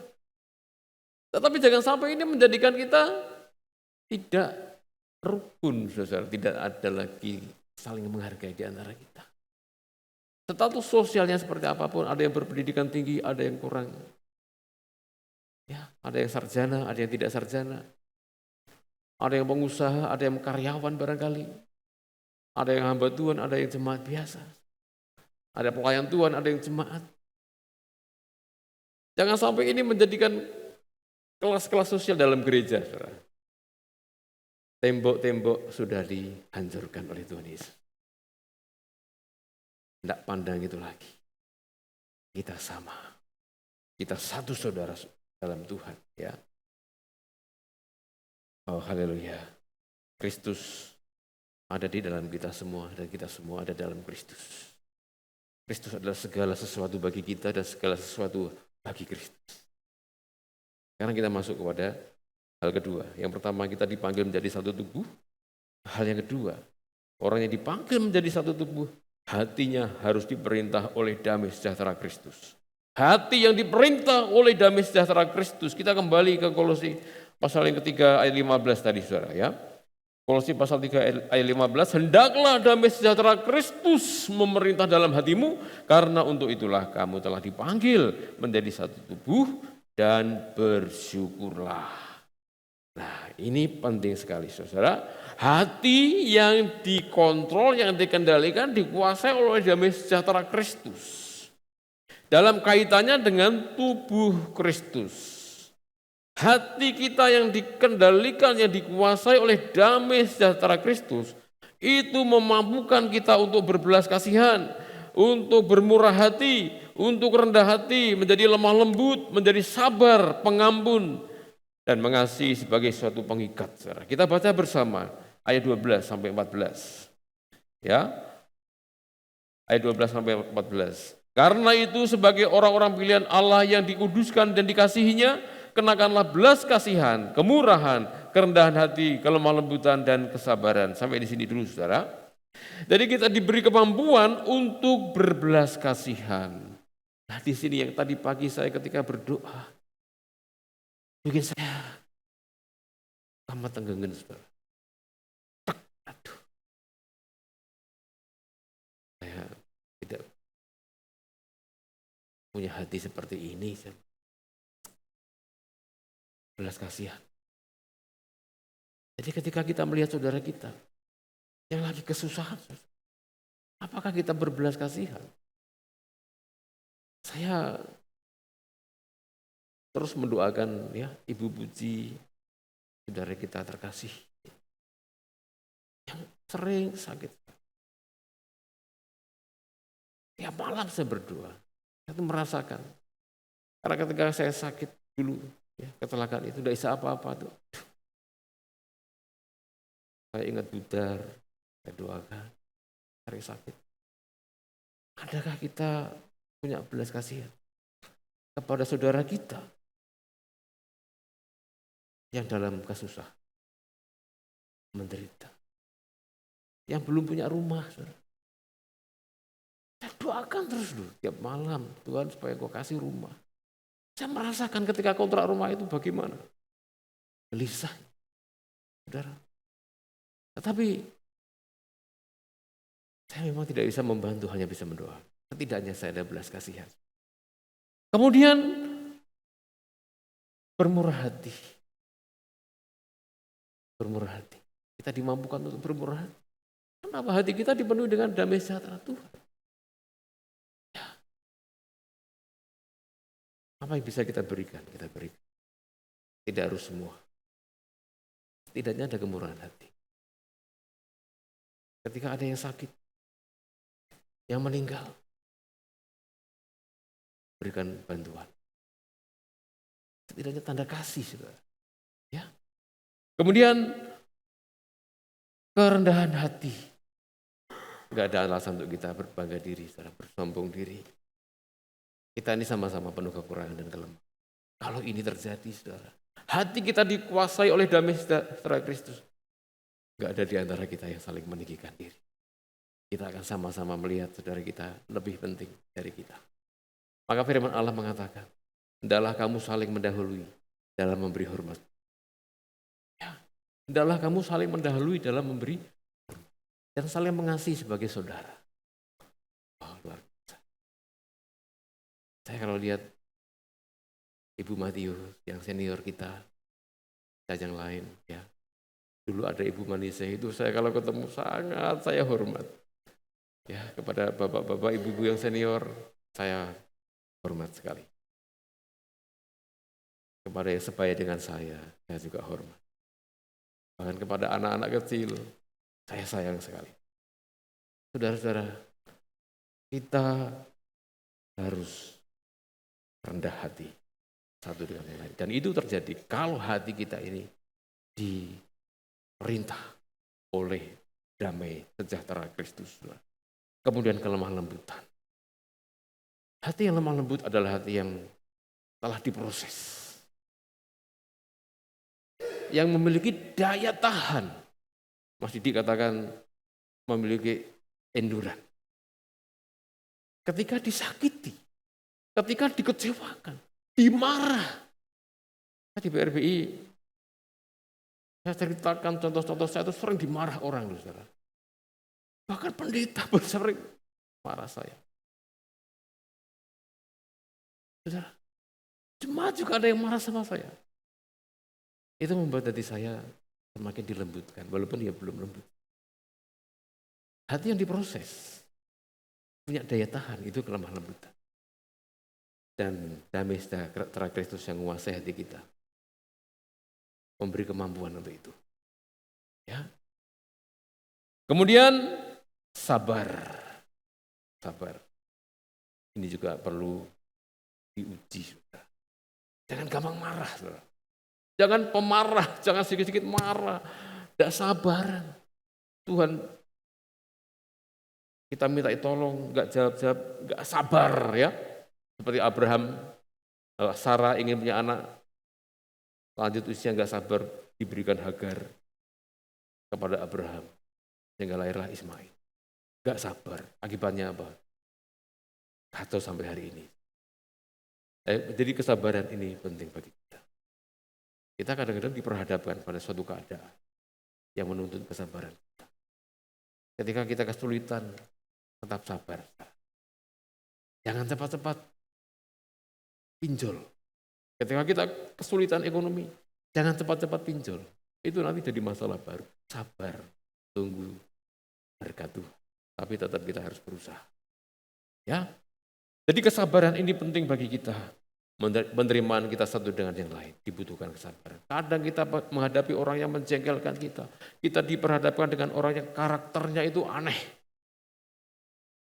Tetapi jangan sampai ini menjadikan kita tidak rukun, saudara. Tidak ada lagi saling menghargai di antara kita. Status sosialnya seperti apapun, ada yang berpendidikan tinggi, ada yang kurang. Ya, ada yang sarjana, ada yang tidak sarjana. Ada yang pengusaha, ada yang karyawan barangkali. Ada yang hamba Tuhan, ada yang jemaat biasa. Ada pelayan Tuhan, ada yang jemaat. Jangan sampai ini menjadikan kelas-kelas sosial dalam gereja, saudara. Tembok-tembok sudah dihancurkan oleh Tuhan Yesus. Tidak pandang itu lagi. Kita sama. Kita satu saudara dalam Tuhan. Ya. Oh haleluya. Kristus ada di dalam kita semua dan kita semua ada dalam Kristus. Kristus adalah segala sesuatu bagi kita dan segala sesuatu bagi Kristus. Sekarang kita masuk kepada hal kedua. Yang pertama kita dipanggil menjadi satu tubuh. Hal yang kedua, orang yang dipanggil menjadi satu tubuh, hatinya harus diperintah oleh damai sejahtera Kristus. Hati yang diperintah oleh damai sejahtera Kristus. Kita kembali ke Kolose pasal yang ketiga ayat 15 tadi saudara ya. Kolose pasal 3 ayat 15, hendaklah damai sejahtera Kristus memerintah dalam hatimu, karena untuk itulah kamu telah dipanggil menjadi satu tubuh dan bersyukurlah. Nah ini penting sekali saudara. Hati yang dikontrol, yang dikendalikan, dikuasai oleh damai sejahtera Kristus. Dalam kaitannya dengan tubuh Kristus. Hati kita yang dikendalikan, yang dikuasai oleh damai sejahtera Kristus, itu memampukan kita untuk berbelas kasihan, untuk bermurah hati, untuk rendah hati, menjadi lemah lembut, menjadi sabar, pengampun, dan mengasihi sebagai suatu pengikat. Kita baca bersama ayat 12 sampai 14. Ya. Ayat 12 sampai 14. Karena itu sebagai orang-orang pilihan Allah yang dikuduskan dan dikasihinya, kenakanlah belas kasihan, kemurahan, kerendahan hati, kelemah lembutan, dan kesabaran. Sampai di sini dulu saudara. Jadi kita diberi kemampuan untuk berbelas kasihan. Nah di sini yang tadi pagi saya ketika berdoa, bikin saya amat tenggengen saudara. Aduh. Saya tidak punya hati seperti ini. Belas kasihan. Jadi ketika kita melihat saudara kita yang lagi kesusahan, apakah kita berbelas kasihan? Saya terus mendoakan ya Ibu Puji, saudara kita terkasih yang sering sakit. Tiap malam saya berdoa, saya merasakan. Karena ketika saya sakit dulu, ya, kecelakaan itu tidak bisa apa-apa tuh. Saya ingat Budar, saya doakan, hari sakit. Adakah kita punya belas kasihan kepada saudara kita yang dalam kesusahan, menderita, yang belum punya rumah? Saudara. Saya doakan terus dulu, tiap malam, Tuhan supaya Engkau kasih rumah. Saya merasakan ketika kontrak rumah itu bagaimana. Gelisah, saudara. Tetapi saya memang tidak bisa membantu, hanya bisa mendoa. Setidaknya saya ada belas kasihan. Kemudian bermurah hati. Bermurah hati. Kita dimampukan untuk bermurah hati. Kenapa hati kita dipenuhi dengan damai sejahtera Tuhan? Ya. Apa yang bisa kita berikan? Kita berikan. Tidak harus semua. Setidaknya ada kemurahan hati. Ketika ada yang sakit, yang meninggal, berikan bantuan. Setidaknya tanda kasih, saudara. Ya. Kemudian kerendahan hati. Enggak ada alasan untuk kita berbangga diri, saudara, bersombong diri. Kita ini sama-sama penuh kekurangan dan kelemahan. Kalau ini terjadi, saudara, hati kita dikuasai oleh damai sejahtera Kristus. Enggak ada di antara kita yang saling meninggikan diri. kita akan sama-sama melihat saudara kita lebih penting dari kita. Maka firman Allah mengatakan, hendaklah kamu saling mendahului dalam memberi hormat. Ya, hendaklah kamu saling mendahului dalam memberi dan saling mengasihi sebagai saudara. Oh, luar biasa. Saya kalau lihat Ibu Matius yang senior kita, yang lain, ya. Dulu ada Ibu Manise, itu saya kalau ketemu sangat saya hormat. Ya, kepada bapak-bapak, ibu-ibu yang senior, saya hormat sekali. Kepada yang sebaya dengan saya juga hormat. Bahkan kepada anak-anak kecil, saya sayang sekali. Saudara-saudara, kita harus rendah hati satu dengan yang lain. Dan itu terjadi kalau hati kita ini diperintah oleh damai sejahtera Kristus. Kemudian kelemah lembutan. Hati yang lemah lembut adalah hati yang telah diproses. Yang memiliki daya tahan. Masih dikatakan memiliki endurance. Ketika disakiti, ketika dikecewakan, dimarah. Di BRBI, saya ceritakan contoh-contoh saya itu sering dimarah orang. Saudara. Bahkan pendeta pun sering marah saya. Saudara, jemaat juga ada yang marah sama saya. Itu membuat hati saya semakin dilembutkan, walaupun dia belum lembut. Hati yang diproses, punya daya tahan, itu kelemah lembutan. Dan damai sejahtera Kristus yang menguasai hati kita, memberi kemampuan untuk itu. Ya. Kemudian sabar. Sabar. Ini juga perlu diuji. Saudara. Jangan gampang marah. Saudara. Jangan pemarah, jangan sedikit-sedikit marah. Tidak sabaran. Tuhan, kita minta tolong, enggak jawab-jawab, enggak sabar ya. Seperti Abraham, Sarah ingin punya anak, lanjut usia enggak sabar, diberikan Hagar kepada Abraham. Sehingga lahirlah Ismail. Enggak sabar, akibatnya apa? Kacau sampai hari ini. Jadi kesabaran ini penting bagi kita. Kita kadang-kadang diperhadapkan pada suatu keadaan yang menuntut kesabaran. Ketika kita kesulitan, tetap sabar. Jangan cepat-cepat pinjol. Ketika kita kesulitan ekonomi, jangan cepat-cepat pinjol. Itu nanti jadi masalah baru. Sabar, tunggu berkat Tuhan. Tapi tetap kita harus berusaha. Ya. Jadi kesabaran ini penting bagi kita. Penerimaan kita satu dengan yang lain dibutuhkan kesabaran. Kadang kita menghadapi orang yang menjengkelkan kita. Kita diperhadapkan dengan orang yang karakternya itu aneh.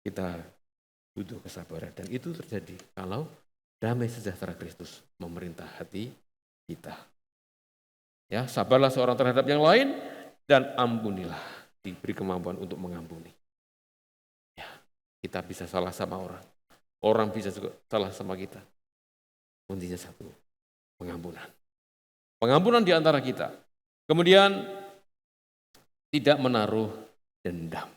Kita butuh kesabaran. Dan itu terjadi kalau damai sejahtera Kristus memerintah hati kita. Ya, sabarlah seorang terhadap yang lain dan ampunilah. Diberi kemampuan untuk mengampuni. Ya, kita bisa salah sama orang. Orang bisa juga salah sama kita. Kuncinya satu, pengampunan. Pengampunan di antara kita. Kemudian tidak menaruh dendam.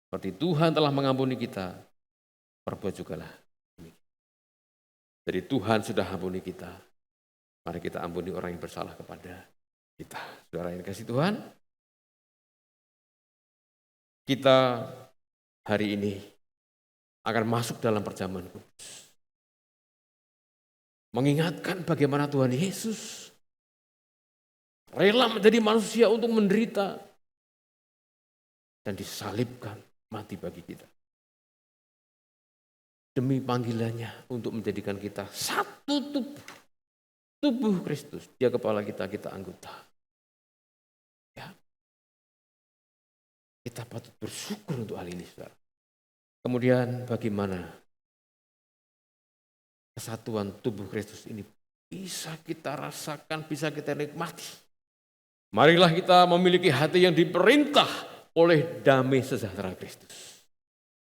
Seperti Tuhan telah mengampuni kita, perbuat jugalah demikian. Jadi Tuhan sudah ampuni kita. Mari kita ampuni orang yang bersalah kepada kita. Saudara yang dikasihi Tuhan, kita hari ini akan masuk dalam perjamuan kudus. Mengingatkan bagaimana Tuhan Yesus rela menjadi manusia untuk menderita dan disalibkan mati bagi kita. Demi panggilannya untuk menjadikan kita satu tubuh. Tubuh Kristus. Dia kepala kita, kita anggota. Ya. Kita patut bersyukur untuk hal ini, saudara. Kemudian bagaimana kesatuan tubuh Kristus ini bisa kita rasakan, bisa kita nikmati. Marilah kita memiliki hati yang diperintah oleh damai sejahtera Kristus.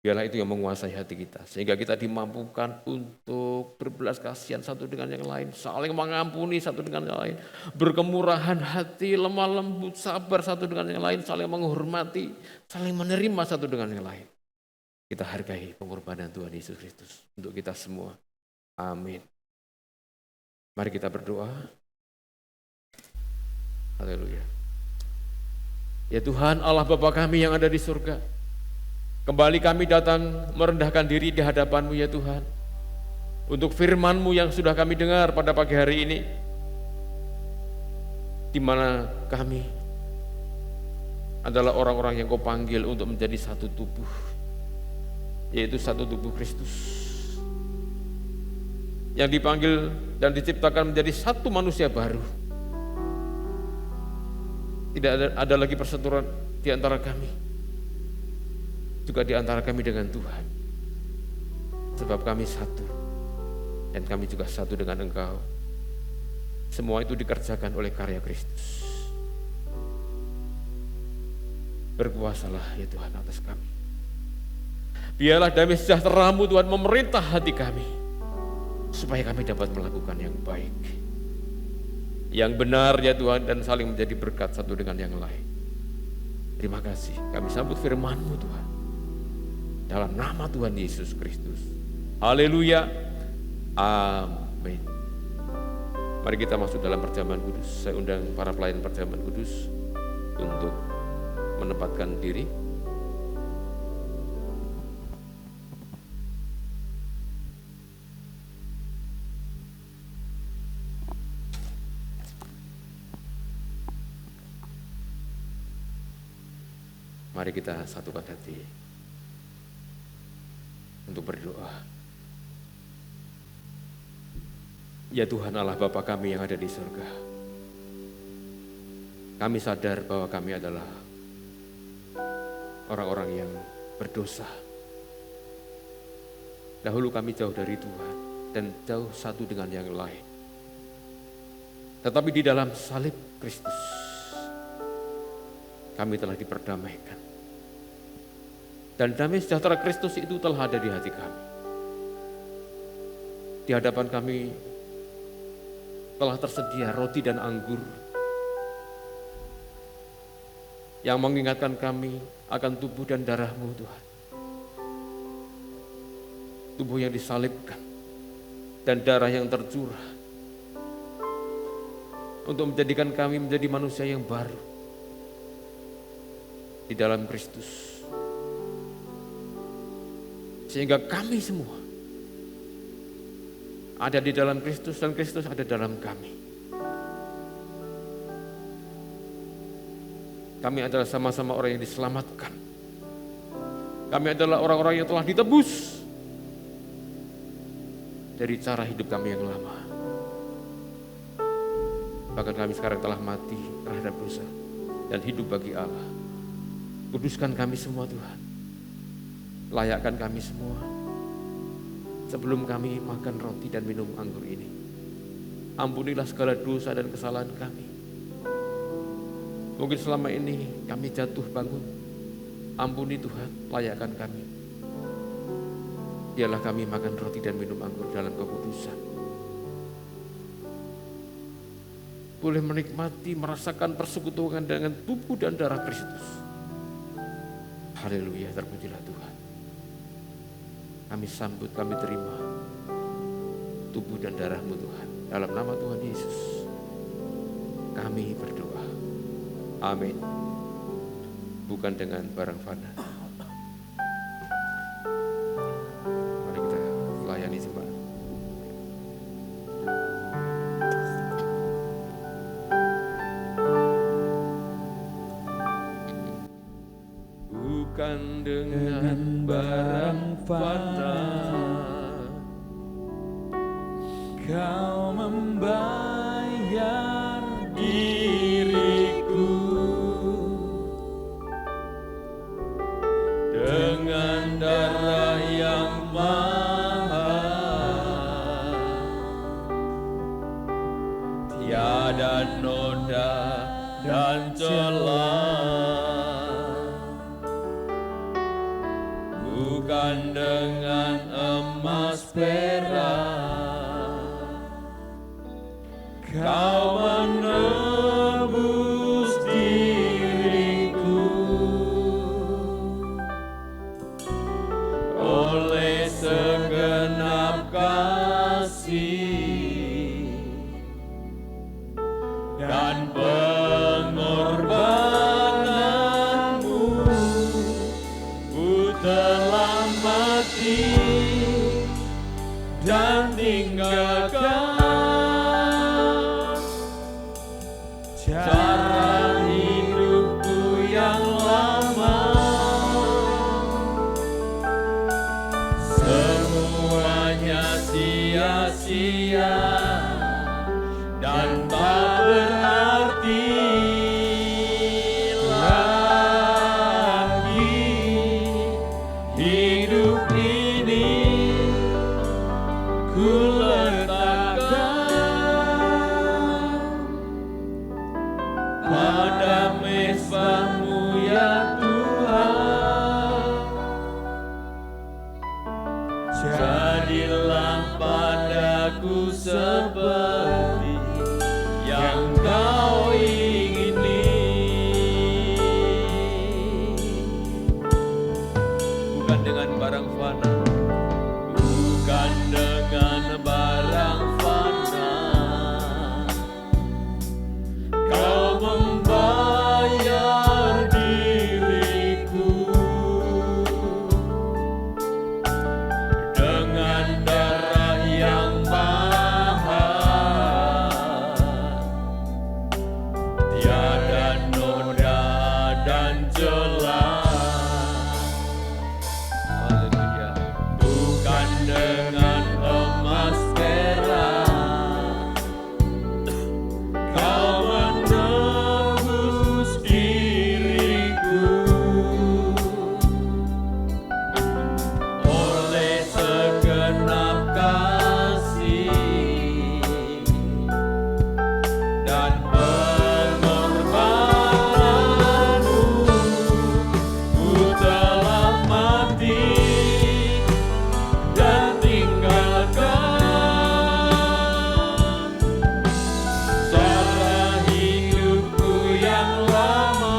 Biarlah itu yang menguasai hati kita. Sehingga kita dimampukan untuk berbelas kasihan satu dengan yang lain. Saling mengampuni satu dengan yang lain. Berkemurahan hati, lemah lembut, sabar satu dengan yang lain. Saling menghormati, saling menerima satu dengan yang lain. Kita hargai pengorbanan Tuhan Yesus Kristus untuk kita semua. Amin. Mari kita berdoa. Haleluya. Ya Tuhan Allah Bapa kami yang ada di surga. Kembali kami datang merendahkan diri di hadapan-Mu ya Tuhan. Untuk firman-Mu yang sudah kami dengar pada pagi hari ini. Di mana kami adalah orang-orang yang Kau panggil untuk menjadi satu tubuh. Yaitu satu tubuh Kristus. Yang dipanggil dan diciptakan menjadi satu manusia baru. Tidak ada lagi perseteruan di antara kami. Juga di antara kami dengan Tuhan. Sebab kami satu. Dan kami juga satu dengan Engkau. Semua itu dikerjakan oleh karya Kristus. Berkuasalah ya Tuhan atas kami. Biarlah damai sejahtera-Mu Tuhan memerintah hati kami. Supaya kami dapat melakukan yang baik. Yang benar ya Tuhan dan saling menjadi berkat satu dengan yang lain. Terima kasih. Kami sambut firman-Mu Tuhan. Dalam nama Tuhan Yesus Kristus. Haleluya. Amin. Mari kita masuk dalam perjamuan kudus. Saya undang para pelayan perjamuan kudus untuk menempatkan diri. Mari kita satukan hati untuk berdoa. Ya Tuhan Allah Bapa kami yang ada di surga. Kami sadar bahwa kami adalah orang-orang yang berdosa. Dahulu kami jauh dari Tuhan dan jauh satu dengan yang lain. Tetapi di dalam salib Kristus kami telah diperdamaikan. Dan damai sejahtera Kristus itu telah ada di hati kami. Di hadapan kami telah tersedia roti dan anggur yang mengingatkan kami akan tubuh dan darah-Mu Tuhan. Tubuh yang disalibkan dan darah yang tercurah untuk menjadikan kami menjadi manusia yang baru di dalam Kristus. Sehingga kami semua ada di dalam Kristus dan Kristus ada dalam kami. Kami adalah sama-sama orang yang diselamatkan. Kami adalah orang-orang yang telah ditebus dari cara hidup kami yang lama. Bahkan kami sekarang telah mati terhadap dosa dan hidup bagi Allah. Kuduskan kami semua Tuhan. Layakkan kami semua sebelum kami makan roti dan minum anggur ini. Ampunilah segala dosa dan kesalahan kami. Mungkin selama ini kami jatuh bangun. Ampuni Tuhan, layakkan kami. Biarlah kami makan roti dan minum anggur dalam kekudusan. Boleh menikmati, merasakan persekutuan dengan tubuh dan darah Kristus. Haleluya, terpujilah Tuhan. Kami sambut, kami terima tubuh dan darah-Mu Tuhan. Dalam nama Tuhan Yesus kami berdoa. Amin. Bukan dengan barang fana. Mari kita layani jemaat. Bukan dengan barang fana Kau membayar diriku dengan darah yang mahal. Tiada noda dan celah. Bukan perak, Kau menebus diriku oleh segenap kasih dan pengorbananmu. Ku telah mati dan tinggalkan cara hidupku yang lama. Semuanya sia-sia dan tak berarti lagi. Hidup ini ku letakkan pada mezbah-Mu ya Tuhan. Jadilah padaku seperti yang Kau ingini, bukan dengan barang fana, bukan dengan barang fana. Kau membayar diriku dengan darah yang mahal. Tiada noda dan celah. Haleluya. Bukan dengan emas perak, Kau menebus diriku oleh segenap kasih dan pengorbananmu. Ku telah mati dan tinggalkan cara hidupku yang lama.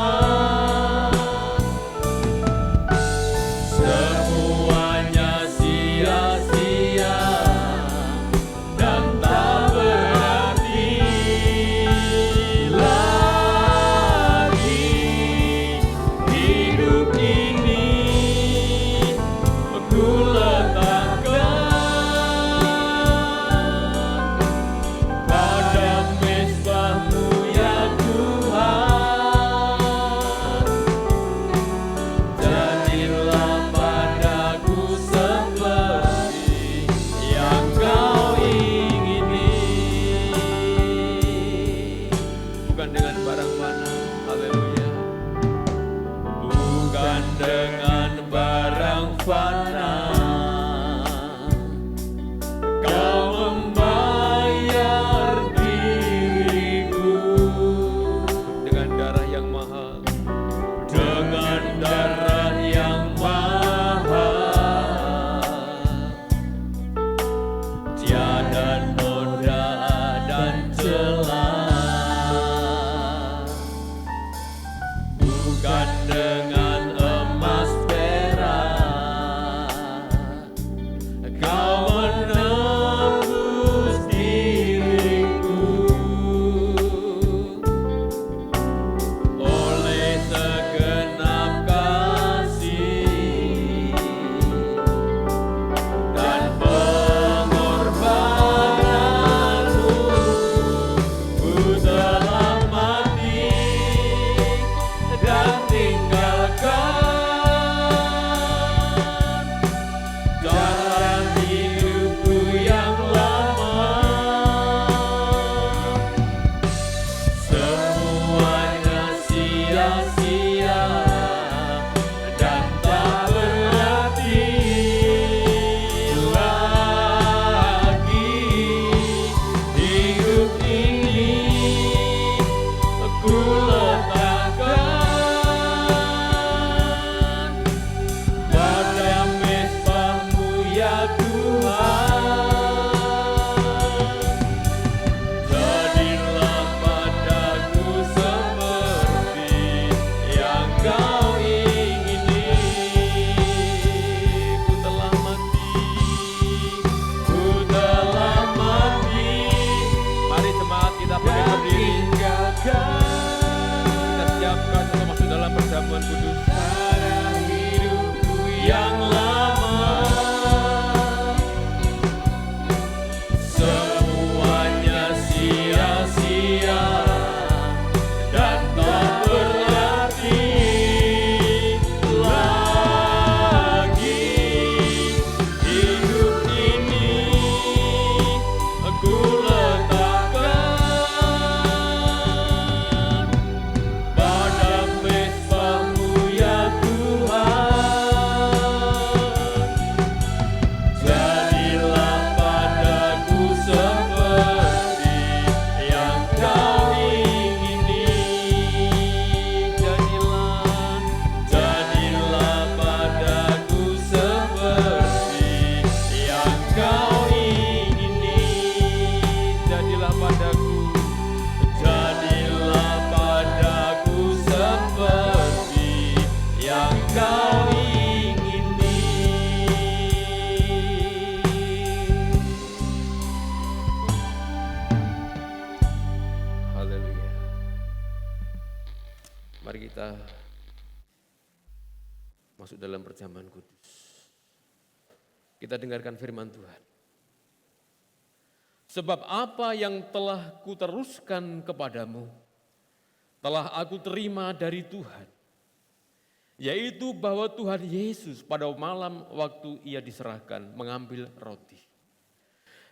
Semuanya sia-sia dan tak berarti lagi. Hidup ini ku letakkan pada mezbah-Mu ya Tuhan. Jadilah padaku seperti yang Kau ingini, bukan dengan barang fana. Haleluya. Bukan dengan barang fana, Kau membayar diriku dengan darah yang mahal. Dengan darah yang mahal. Tiada noda dan celah. Bukan dengan emas perak, Kau menebus diriku oleh segenap kasih dan pengorbananmu. Ku telah mati dan tinggalkan cara hidupku yang lama. Semuanya sia-sia dan tak berarti lagi. Hidup ini ku letakkan pada mezbah-Mu ya Tuhan. Tuhan Kudus. Cara hidupku yang lama, semuanya sia-sia dan tak berarti lagi. Hidup ini aku letakkan pada mesbah-Mu ya Tuhan. Jadilah padaku seperti yang Kau ingini. Jadilah padaku seperti yang Kau ingini. Jadilah padaku seperti yang Kau ingini. Haleluya. Mari kita masuk dalam perjamuan kudus. Kita dengarkan firman Tuhan. Sebab apa yang telah kuteruskan kepadamu, telah aku terima dari Tuhan, yaitu bahwa Tuhan Yesus pada malam waktu Ia diserahkan mengambil roti.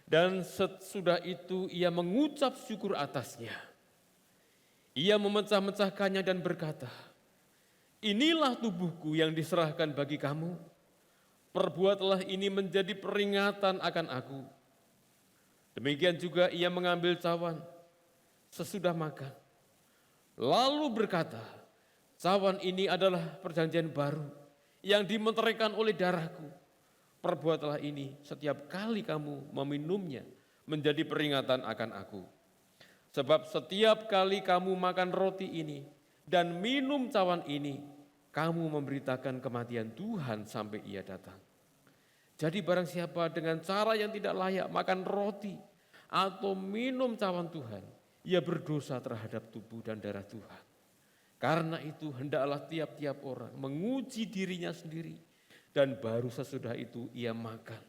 Dan sesudah itu Ia mengucap syukur atasnya. Ia memecah-mecahkannya dan berkata, inilah tubuhku yang diserahkan bagi kamu. Perbuatlah ini menjadi peringatan akan aku. Demikian juga Ia mengambil cawan sesudah makan. Lalu berkata, cawan ini adalah perjanjian baru yang dimeteraikan oleh darahku. Perbuatlah ini setiap kali kamu meminumnya menjadi peringatan akan aku. Sebab setiap kali kamu makan roti ini dan minum cawan ini, kamu memberitakan kematian Tuhan sampai Ia datang. Jadi barang siapa dengan cara yang tidak layak makan roti atau minum cawan Tuhan, ia berdosa terhadap tubuh dan darah Tuhan. Karena itu hendaklah tiap-tiap orang menguji dirinya sendiri, dan baru sesudah itu ia makan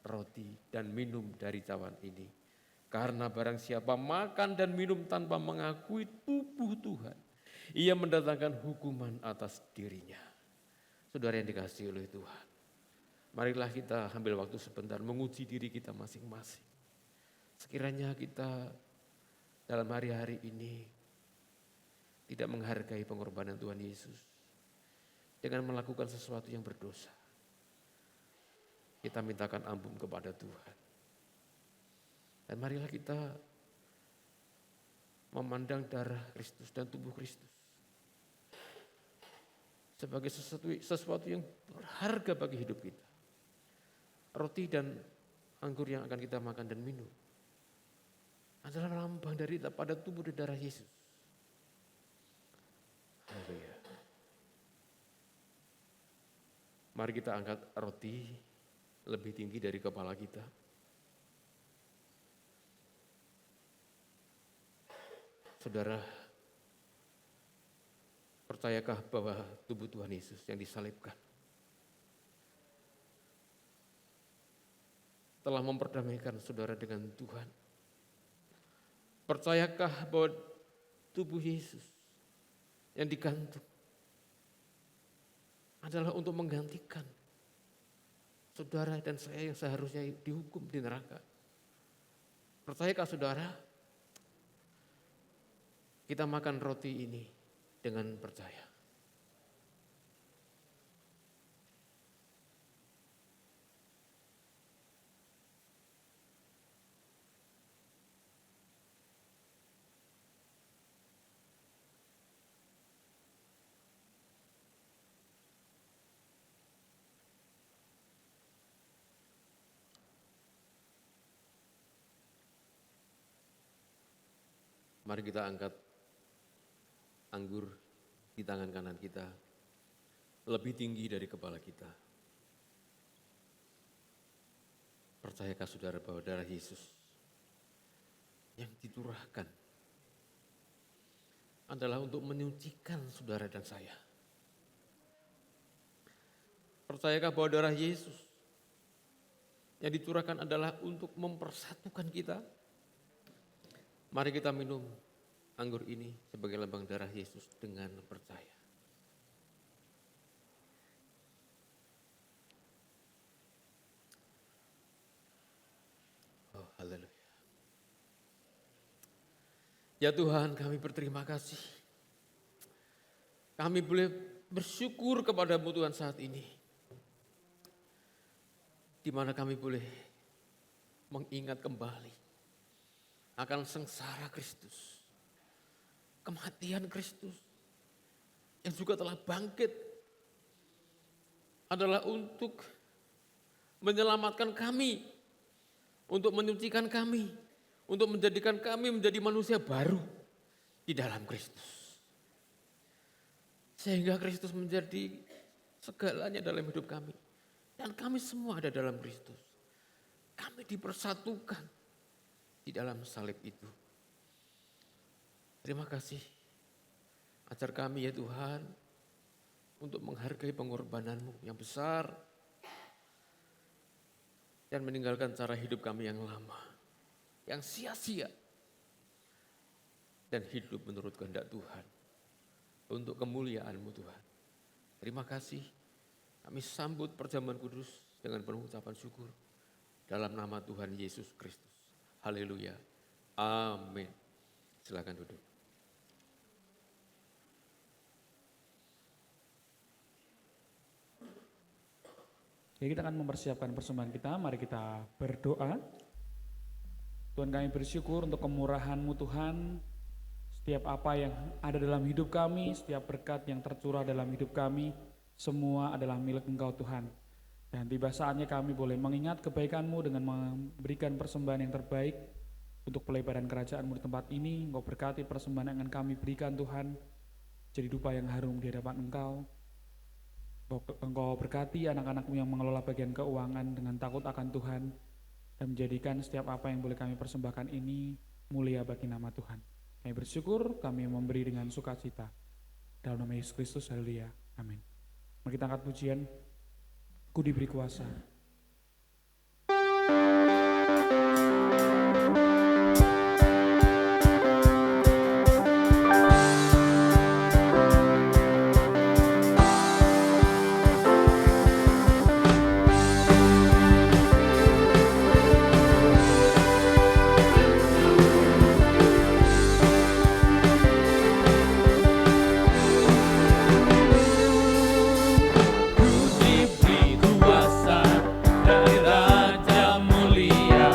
roti dan minum dari cawan ini. Karena barang siapa makan dan minum tanpa mengakui tubuh Tuhan, ia mendatangkan hukuman atas dirinya. Saudara yang dikasihi oleh Tuhan, marilah kita ambil waktu sebentar menguji diri kita masing-masing. Sekiranya kita dalam hari-hari ini tidak menghargai pengorbanan Tuhan Yesus dengan melakukan sesuatu yang berdosa, kita mintakan ampun kepada Tuhan. Dan marilah kita memandang darah Kristus dan tubuh Kristus sebagai sesuatu yang berharga bagi hidup kita. Roti dan anggur yang akan kita makan dan minum adalah lambang dari pada tubuh dan darah Yesus. Haleluya. Mari kita angkat roti lebih tinggi dari kepala kita. Saudara, percayakah bahwa tubuh Tuhan Yesus yang disalibkan telah memperdamaikan saudara dengan Tuhan? Percayakah bahwa tubuh Yesus yang digantung adalah untuk menggantikan saudara dan saya yang seharusnya dihukum di neraka? Percayakah saudara? Kita makan roti ini dengan percaya. Mari kita angkat anggur di tangan kanan kita lebih tinggi dari kepala kita. Percayakah saudara bahwa darah Yesus yang dicurahkan adalah untuk menyucikan saudara dan saya Percayakah bahwa darah Yesus yang dicurahkan adalah untuk mempersatukan kita? Mari kita minum anggur ini sebagai lambang darah Yesus dengan percaya. Oh, haleluya. Ya Tuhan, kami berterima kasih. Kami boleh bersyukur kepadamu Tuhan saat ini. Di mana kami boleh mengingat kembali akan sengsara Kristus, kematian Kristus yang juga telah bangkit adalah untuk menyelamatkan kami, untuk menyucikan kami, untuk menjadikan kami menjadi manusia baru di dalam Kristus. Sehingga Kristus menjadi segalanya dalam hidup kami. Dan kami semua ada dalam Kristus. Kami dipersatukan di dalam salib itu. Terima kasih. Ajar kami ya Tuhan untuk menghargai pengorbanan-Mu yang besar dan meninggalkan cara hidup kami yang lama, yang sia-sia, dan hidup menurut kehendak Tuhan untuk kemuliaan-Mu Tuhan. Terima kasih. Kami sambut perjamuan kudus dengan penuh ucapan syukur dalam nama Tuhan Yesus Kristus. Haleluya. Amin. Silakan duduk. Oke, kita akan mempersiapkan persembahan kita. Mari kita berdoa. Tuhan, kami bersyukur untuk kemurahan-Mu Tuhan. Setiap apa yang ada dalam hidup kami, setiap berkat yang tercurah dalam hidup kami, semua adalah milik Engkau Tuhan. Dan tiba saatnya kami boleh mengingat kebaikan-Mu dengan memberikan persembahan yang terbaik untuk pelebaran kerajaan-Mu di tempat ini. Engkau berkati persembahan yang akan kami berikan Tuhan, jadi dupa yang harum di hadapan Engkau. Engkau berkati anak-anak-Mu yang mengelola bagian keuangan dengan takut akan Tuhan, dan menjadikan setiap apa yang boleh kami persembahkan ini mulia bagi nama Tuhan. Kami bersyukur, kami memberi dengan sukacita. Dalam nama Yesus Kristus, haleluya, amin. Mari kita angkat pujian, Ku diberi kuasa. Diberi kuasa dari Raja Mulia,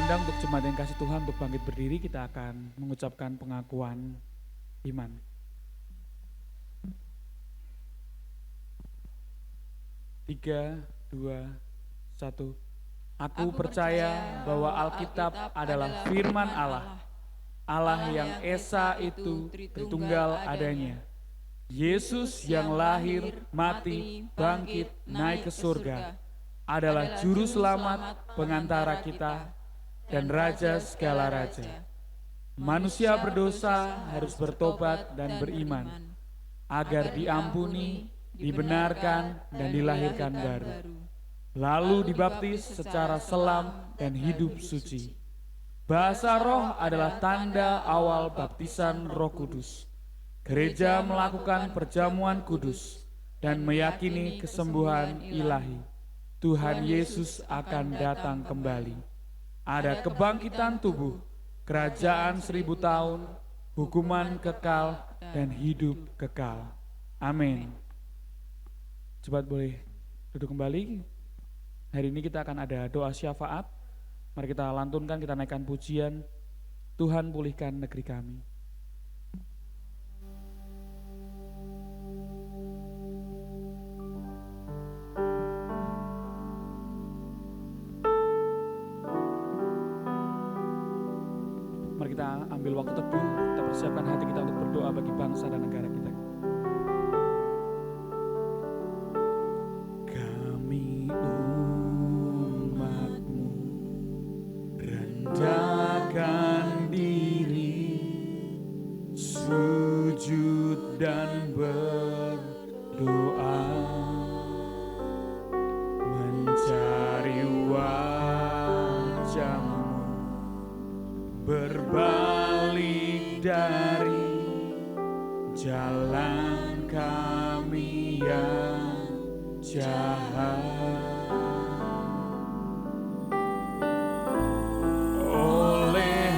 undang untuk jemaat yang kasih Tuhan untuk bangkit berdiri, kita akan mengucapkan pengakuan iman. Tiga, dua, satu. Aku percaya bahwa Alkitab adalah firman Allah, Allah yang Esa itu Tritunggal adanya. Yesus yang lahir, mati, bangkit, naik ke surga, adalah juru selamat, pengantara kita, dan Raja segala raja. Manusia berdosa harus bertobat dan beriman, agar diampuni, dibenarkan, dan dilahirkan baru. Lalu dibaptis secara selam dan hidup suci. Bahasa roh adalah tanda awal baptisan Roh Kudus. Gereja melakukan perjamuan kudus dan meyakini kesembuhan ilahi. Tuhan Yesus akan datang kembali. Ada kebangkitan tubuh, kerajaan 1000 tahun, hukuman kekal, dan hidup kekal. Amin. Cepat boleh duduk kembali. Hari ini kita akan ada doa syafaat. Mari kita lantunkan, kita naikkan pujian. Tuhan pulihkan negeri kami. Mari kita ambil waktu teduh, kita persiapkan hati kita untuk berdoa bagi bangsa dan negara kita. Kami umat-Mu rendahkan diri, sujud dan berdoa, mencari wajah-Mu, berbalik dari jalan kami yang jahat. Oleh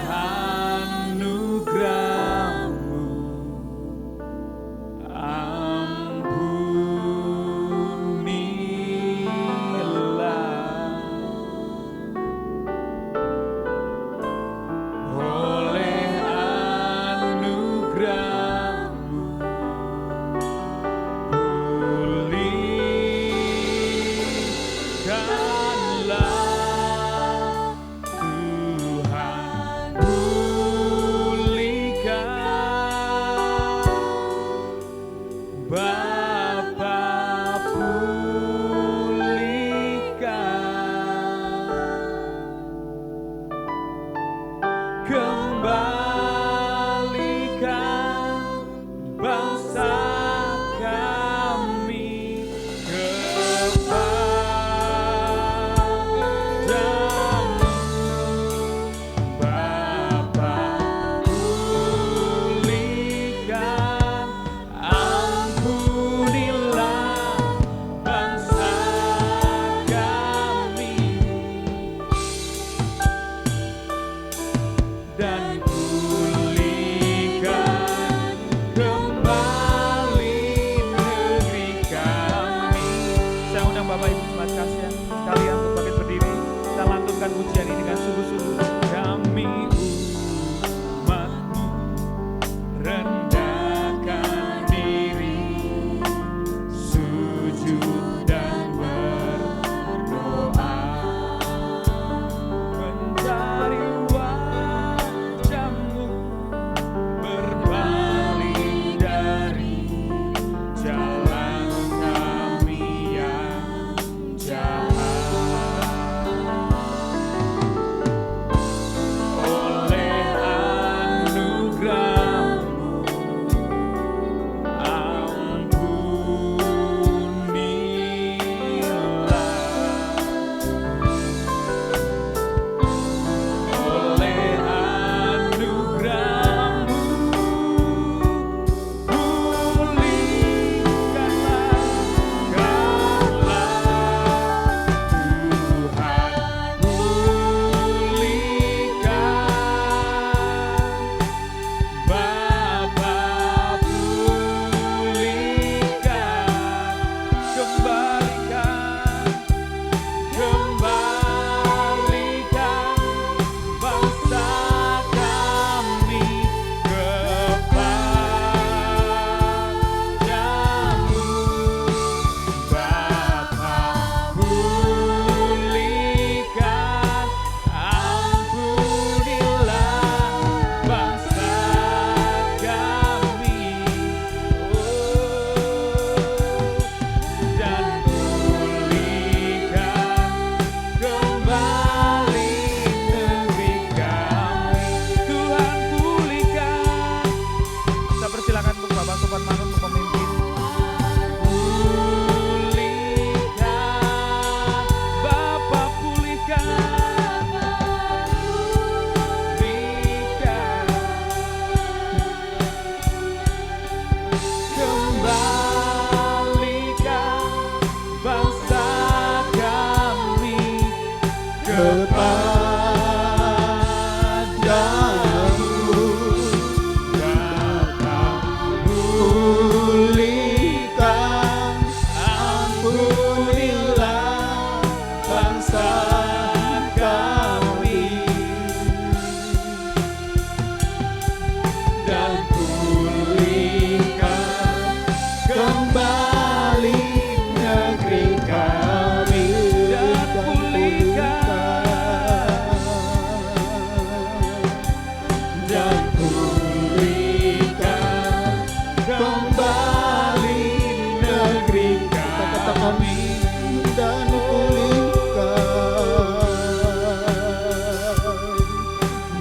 anugerah-Mu ampunilah. Oleh anugerah-Mu pulihkanlah, Tuhan pulihkan, Bapa pulihkan, kembalikan bangsa kami kepadamu. Bapa pulihkan, ampunilah bangsa kami, dan pulihkan kembali negeri kami. Saya undang Bapak Ibu jemaat kasih sekalian untuk bangkit berdiri. Kita lantunkan pujian ini dengan sungguh-sungguh. Kami umat-Mu rendahkan diri, sujud dan berdoa, mencari wajah-Mu, berbalik dari jalan kami yang jahat.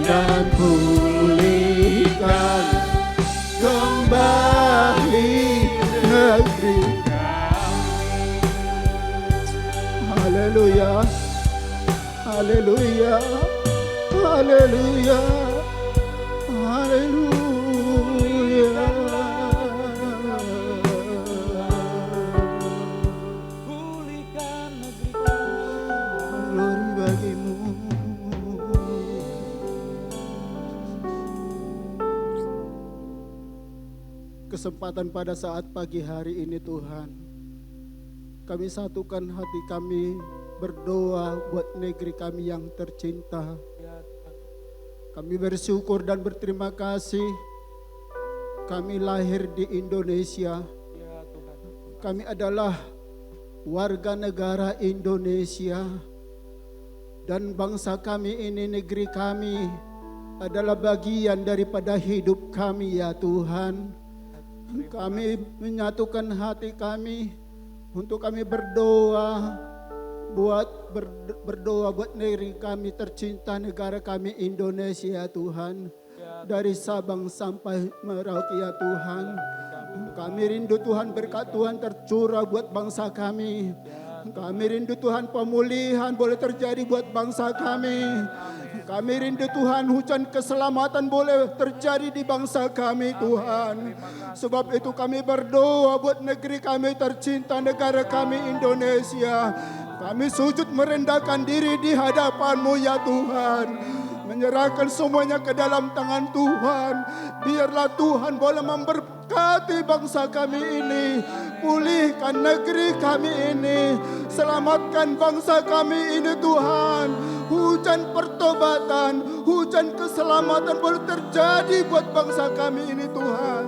dan pulihkan kembali negeri kami. Haleluya, haleluya, haleluya, haleluya. Pulihkan negeri kami. Glory bagimu. Kesempatan pada saat pagi hari ini Tuhan, kami satukan hati kami berdoa buat negeri kami yang tercinta. Kami bersyukur dan berterima kasih kami lahir di Indonesia. Kami adalah warga negara Indonesia dan bangsa kami ini, negeri kami adalah bagian daripada hidup kami ya Tuhan. Kami menyatukan hati kami untuk kami berdoa buat negeri kami tercinta, negara kami Indonesia ya Tuhan. Dari Sabang sampai Merauke ya Tuhan. Kami rindu Tuhan berkat Tuhan tercurah buat bangsa kami. Kami rindu Tuhan pemulihan boleh terjadi buat bangsa kami. Kami rindu Tuhan hujan keselamatan boleh terjadi di bangsa kami Tuhan. Sebab itu kami berdoa buat negeri kami tercinta, negara kami Indonesia. Kami sujud merendahkan diri di hadapan-Mu ya Tuhan. Menyerahkan semuanya ke dalam tangan Tuhan. Biarlah Tuhan boleh memberkati bangsa kami ini. Pulihkan negeri kami ini. Selamatkan bangsa kami ini Tuhan. Hujan pertobatan, hujan keselamatan boleh terjadi buat bangsa kami ini Tuhan.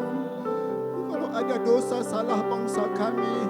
Kalau ada dosa salah bangsa kami,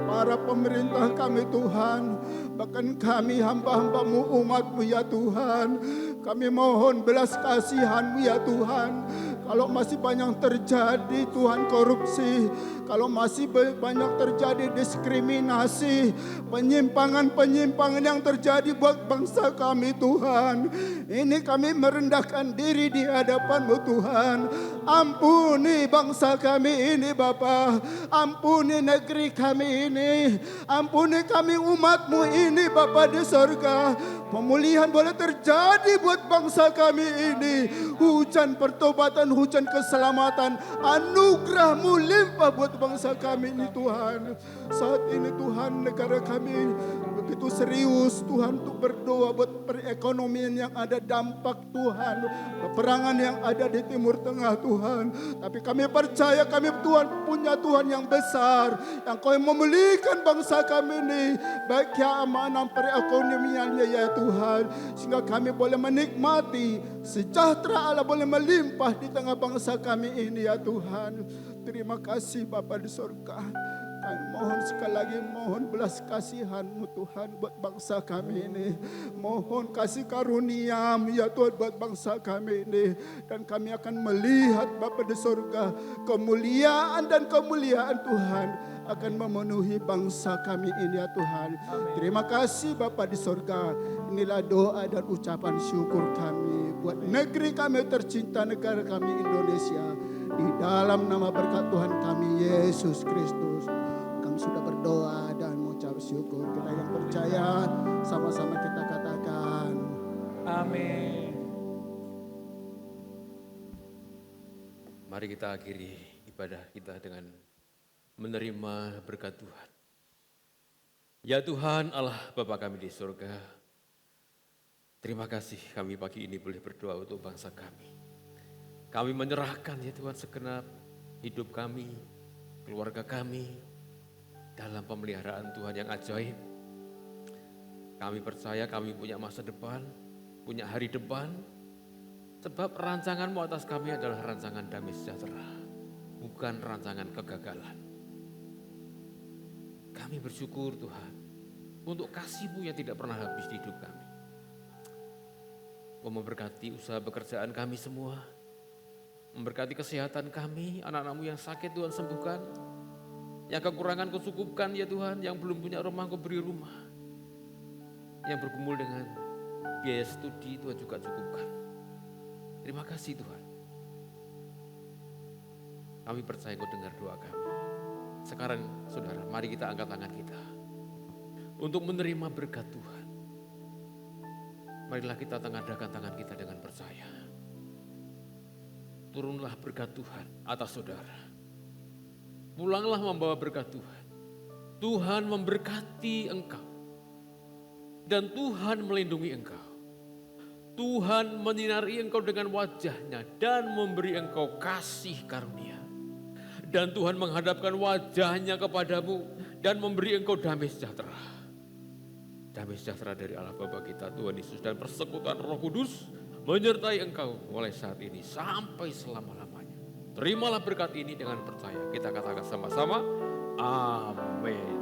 para pemerintah kami Tuhan, bahkan kami hamba-hamba-Mu, umat-Mu ya Tuhan, kami mohon belas kasihan-Mu ya Tuhan. Kalau masih banyak terjadi Tuhan korupsi, kalau masih banyak terjadi diskriminasi, penyimpangan-penyimpangan yang terjadi buat bangsa kami Tuhan, ini kami merendahkan diri di hadapan-Mu Tuhan. Ampuni bangsa kami ini Bapa, ampuni negeri kami ini, ampuni kami umat-Mu ini Bapa di sorga. Pemulihan boleh terjadi buat bangsa kami ini. Hujan pertobatan, hujan keselamatan, anugerah-Mu limpah buat bangsa kami ini Tuhan. Saat ini Tuhan, negara kami begitu serius Tuhan untuk berdoa buat perekonomian yang ada dampak Tuhan, peperangan yang ada di Timur Tengah Tuhan. Tapi kami percaya kami Tuhan punya Tuhan yang besar, yang Kau memulihkan bangsa kami ini, baik keamanan perekonomiannya ya Tuhan, sehingga kami boleh menikmati sejahtera Allah boleh melimpah di tengah bangsa kami ini ya Tuhan. Terima kasih Bapa di surga. Kami mohon sekali lagi, mohon belas kasihan-Mu Tuhan buat bangsa kami ini. Mohon kasih karunia-Mu ya Tuhan buat bangsa kami ini. Dan kami akan melihat Bapa di surga, kemuliaan dan kemuliaan Tuhan akan memenuhi bangsa kami ini ya Tuhan. Terima kasih Bapa di surga. Inilah doa dan ucapan syukur kami buat negeri kami tercinta, negara kami Indonesia. Di dalam nama berkat Tuhan kami Yesus Kristus, kami sudah berdoa dan mengucap syukur. Kita yang percaya sama-sama kita katakan Amin. Mari kita akhiri ibadah kita dengan menerima berkat Tuhan. Ya Tuhan Allah Bapa kami di surga, terima kasih kami pagi ini boleh berdoa untuk bangsa kami. Kami menyerahkan ya Tuhan segenap hidup kami, keluarga kami dalam pemeliharaan Tuhan yang ajaib. Kami percaya kami punya masa depan, punya hari depan, sebab rancangan-Mu atas kami adalah rancangan damai sejahtera, bukan rancangan kegagalan. Kami bersyukur Tuhan untuk kasih-Mu yang tidak pernah habis di hidup kami. Kau memberkati usaha pekerjaan kami semua, memberkati kesehatan kami, anak-anak-Mu yang sakit Tuhan sembuhkan, yang kekurangan Kau cukupkan ya Tuhan, yang belum punya rumah Kau beri rumah, yang bergumul dengan biaya studi Tuhan juga cukupkan. Terima kasih Tuhan. Kami percaya Engkau dengar doa kami. Sekarang saudara, mari kita angkat tangan kita untuk menerima berkat Tuhan. Marilah kita tengadakan tangan kita dengan percaya. Turunlah berkat Tuhan atas saudara. Pulanglah membawa berkat Tuhan. Tuhan memberkati engkau. Dan Tuhan melindungi engkau. Tuhan menyinari engkau dengan wajahnya dan memberi engkau kasih karunia. Dan Tuhan menghadapkan wajahnya kepadamu dan memberi engkau damai sejahtera. Damai sejahtera dari Allah Bapa kita, Tuhan Yesus, dan persekutuan Roh Kudus menyertai engkau mulai saat ini sampai selama-lamanya. Terimalah berkat ini dengan percaya. Kita katakan sama-sama, amin.